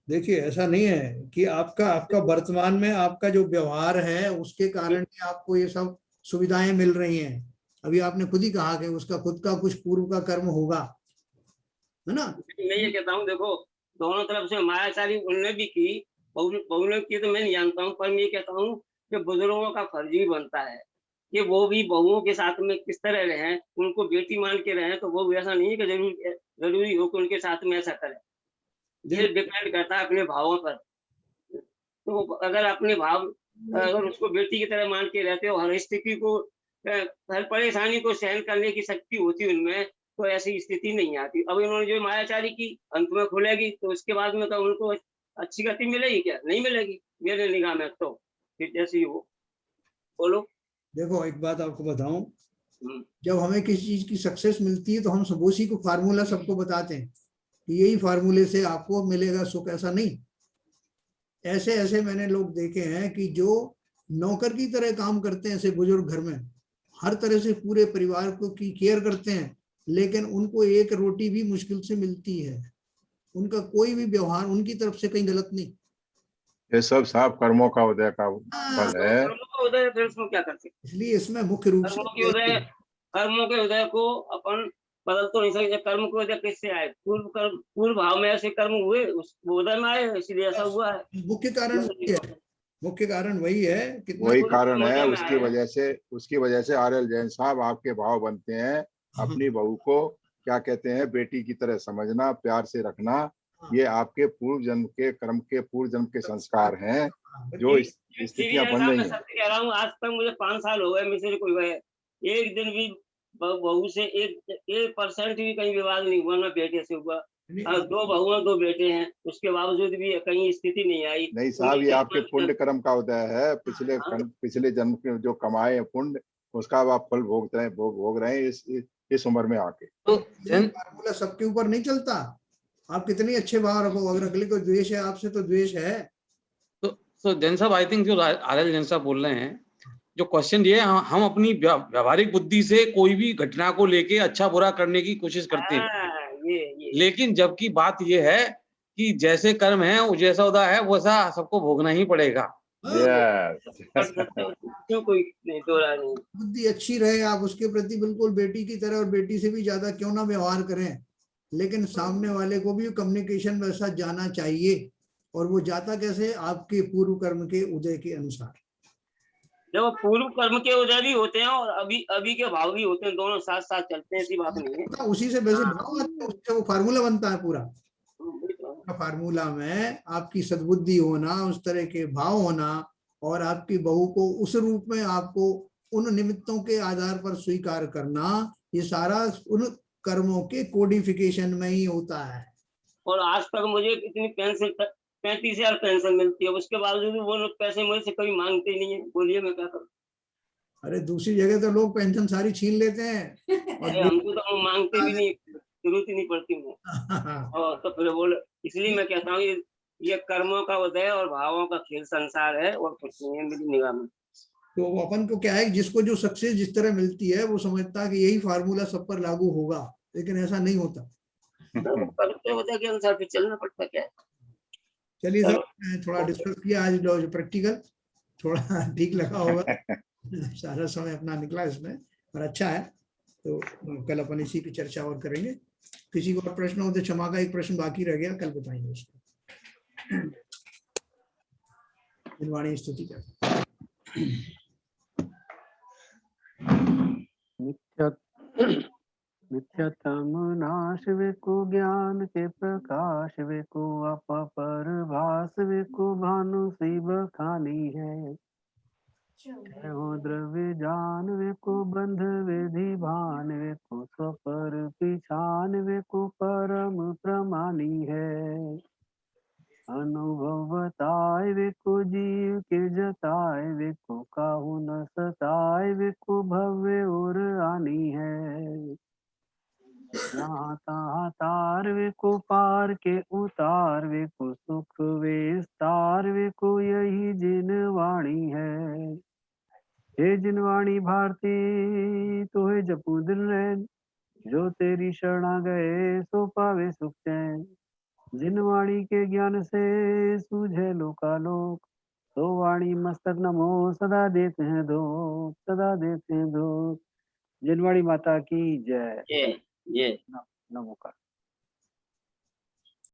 देखिए, ऐसा नहीं है कि आपका वर्तमान में आपका जो व्यवहार है उसके कारण ही आपको ये सब सुविधाएं मिल रही हैं। अभी आपने खुद ही कहा कि उसका खुद का कुछ पूर्व का कर्म होगा, है ना। मैं ये कहता हूँ, देखो दोनों तरफ से मायाचारी उन्होंने भी की, बहू ने की, तो मैं नहीं जानता हूँ, पर मैं ये कहता हूँ कि बुजुर्गों का फर्ज भी बनता है कि वो भी बहुओं के साथ में किस तरह रहें, उनको बेटी मान के रहें। तो वो ऐसा नहीं है कि जरूरी हो कि उनके साथ में ऐसा करें। ये डिपेंड करता है अपने भावों पर। तो अगर अपने भाव, अगर उसको बेटी की तरह मान के रहते हो, हर स्थिति को, हर परेशानी को सहन करने की शक्ति होती उनमें, तो ऐसी स्थिति नहीं आती। अब इन्होंने जो मायाचारी की, अंत में खुलेगी तो उसके बाद में तो उनको अच्छी गति मिलेगी क्या? नहीं मिलेगी मेरे निगाह में। तो फिर जैसे ही हो, बोलो। देखो, एक बात आपको बताऊं, जब हमें किसी चीज की सक्सेस मिलती है तो हम सब उसी को फार्मूला सबको बताते हैं कि यही फार्मूले से आपको मिलेगा सुख। ऐसा नहीं, ऐसे ऐसे मैंने लोग देखे हैं कि जो नौकर की तरह काम करते हैं, ऐसे बुजुर्ग घर में हर तरह से पूरे परिवार को की केयर करते हैं, लेकिन उनको एक रोटी भी मुश्किल से मिलती है। उनका कोई भी व्यवहार उनकी तरफ से कहीं गलत नहीं। ये सब साफ कर्मों का उदय का फल है। उदय, फिर उसमें क्या करते? इसलिए इसमें मुख्य रूप से कर्मों के उदय को अपन बदल तो नहीं सकते। कर्म को उदय किससे आए? पूर्व भाव में ऐसे कर्म हुए, उस उदय में आए, इसलिए ऐसा हुआ है। मुख्य कारण वही है, वही कारण है। उसकी वजह से आरएल जैन साहब आपके भाव बनते हैं। अपनी बहू को क्या कहते हैं, बेटी की तरह समझना, प्यार से रखना, ये आपके पूर्व जन्म के कर्म के, पूर्व जन्म के संस्कार हैं जो स्थितियां बन रही हैं। मैं कह रहा हूँ, आज तक मुझे 5 साल हो गए, मिसेज को गए, एक दिन भी बहू से 1% भी कहीं विवाद नहीं हुआ, ना बेटे से हुआ। 2 बहुएं 2 बेटे हैं, उसके बावजूद भी कहीं स्थिति नहीं आई। नहीं साहब, ये आपके पुण्य कर्म का उदय है। पिछले जन्म के जो कमाए पुण्य, उसका आप फल भोग रहे हैं इस उम्र में आके। तो फार्मूला सबके ऊपर नहीं चलता। आप कितने अच्छे भाव रखो, अगर अगले को द्वेष है आपसे तो द्वेष है। तो जैन साहब, आई थिंक जो आरएल जैन साहब बोल रहे हैं, जो क्वेश्चन ये है, हम अपनी व्यवहारिक बुद्धि से कोई भी घटना को लेके अच्छा बुरा करने की कोशिश करते हैं, लेकिन जबकि बात ये है कि जैसे कर्म है, जैसा उदा है, वैसा सबको भोगना ही पड़ेगा। क्यों कोई नहीं, बुद्धि अच्छी रहे, आप उसके प्रति बिल्कुल बेटी की तरह और बेटी से भी ज्यादा क्यों ना व्यवहार करें, लेकिन सामने वाले को भी कम्युनिकेशन वैसा जाना चाहिए, और वो जाता कैसे? आपके पूर्व कर्म के उदय के अनुसार। जब पूर्व कर्म के उदय भी होते हैं और अभी के भाव भी होते हैं, दोनों साथ साथ चलते हैं, ऐसी बात नहीं है। उसी से वैसे भाव आते हैं, उससे वो फार्मूला बनता है पूरा। फार्मूला में आपकी सद्बुद्धि होना, उस तरह के भाव होना, और आपकी बहू को उस रूप में आपको उन निमित्तों के आधार पर स्वीकार करना, ये सारा उन कर्मों के कोडिफिकेशन में ही होता है। और आज तक मुझे इतनी पेंशन 35,000 पेंशन मिलती है, उसके बावजूद वो लोग पैसे मुझे से कभी मांगते ही नहीं है। बोलिए मैं क्या करूं? अरे दूसरी जगह तो लोग पेंशन सारी छीन लेते हैं और हमको तो मांगते भी नहीं, जरूरत ही नहीं पड़ती मुझे। और तो फिर बोले, इसलिए मैं कहता हूँ ये कर्मों का उदय और भावों का खेल संसार है, और कुछ नहीं है मेरी निगाह में। तो अपन को क्या है, जिसको जो सक्सेस जिस तरह मिलती है वो समझता है कि यही फार्मूला सब पर लागू होगा, लेकिन ऐसा नहीं होता। करते होता के अनुसार फिर चलना पड़ता क्या है। चलिए सर, थोड़ा डिस्कस किया आज प्रैक्टिकल, थोड़ा ठीक लगा होगा। सारा समय अपना निकला इसमें, पर अच्छा है। तो कल अपन इसी की चर्चा और करेंगे। किसी को और प्रश्न हो तो क्षमा का एक प्रश्न बाकी रह गया, कल बताएंगे उसको। निर्वाणी स्तुति कर। नित्यतम नाश विको ज्ञान के प्रकाश विको अपर भास विको भानु शिव खानी है। हो द्रव्य जान विको बंध विधि भान विको स्वपर पिछान विको परम प्रमानी है। अनुभव बताए विको जीव के जताए विको काहू न सताए विको भव्य और आनी है। यहाँ तहाँ तार विको पार के उतार विको सुख विस्तार विको यही जिन वाणी है। हे जिन वाणी भारती तोहे जपू दिल रैन, जो तेरी शरणा गए सो पावे सुख चैन। जिन वाणी के ज्ञान से सूझे लोकालोक, तो वाणी मस्तक नमो सदा देते हैं धोख, सदा देते हैं धोख। जिनवाणी माता की जय। ये नमो का।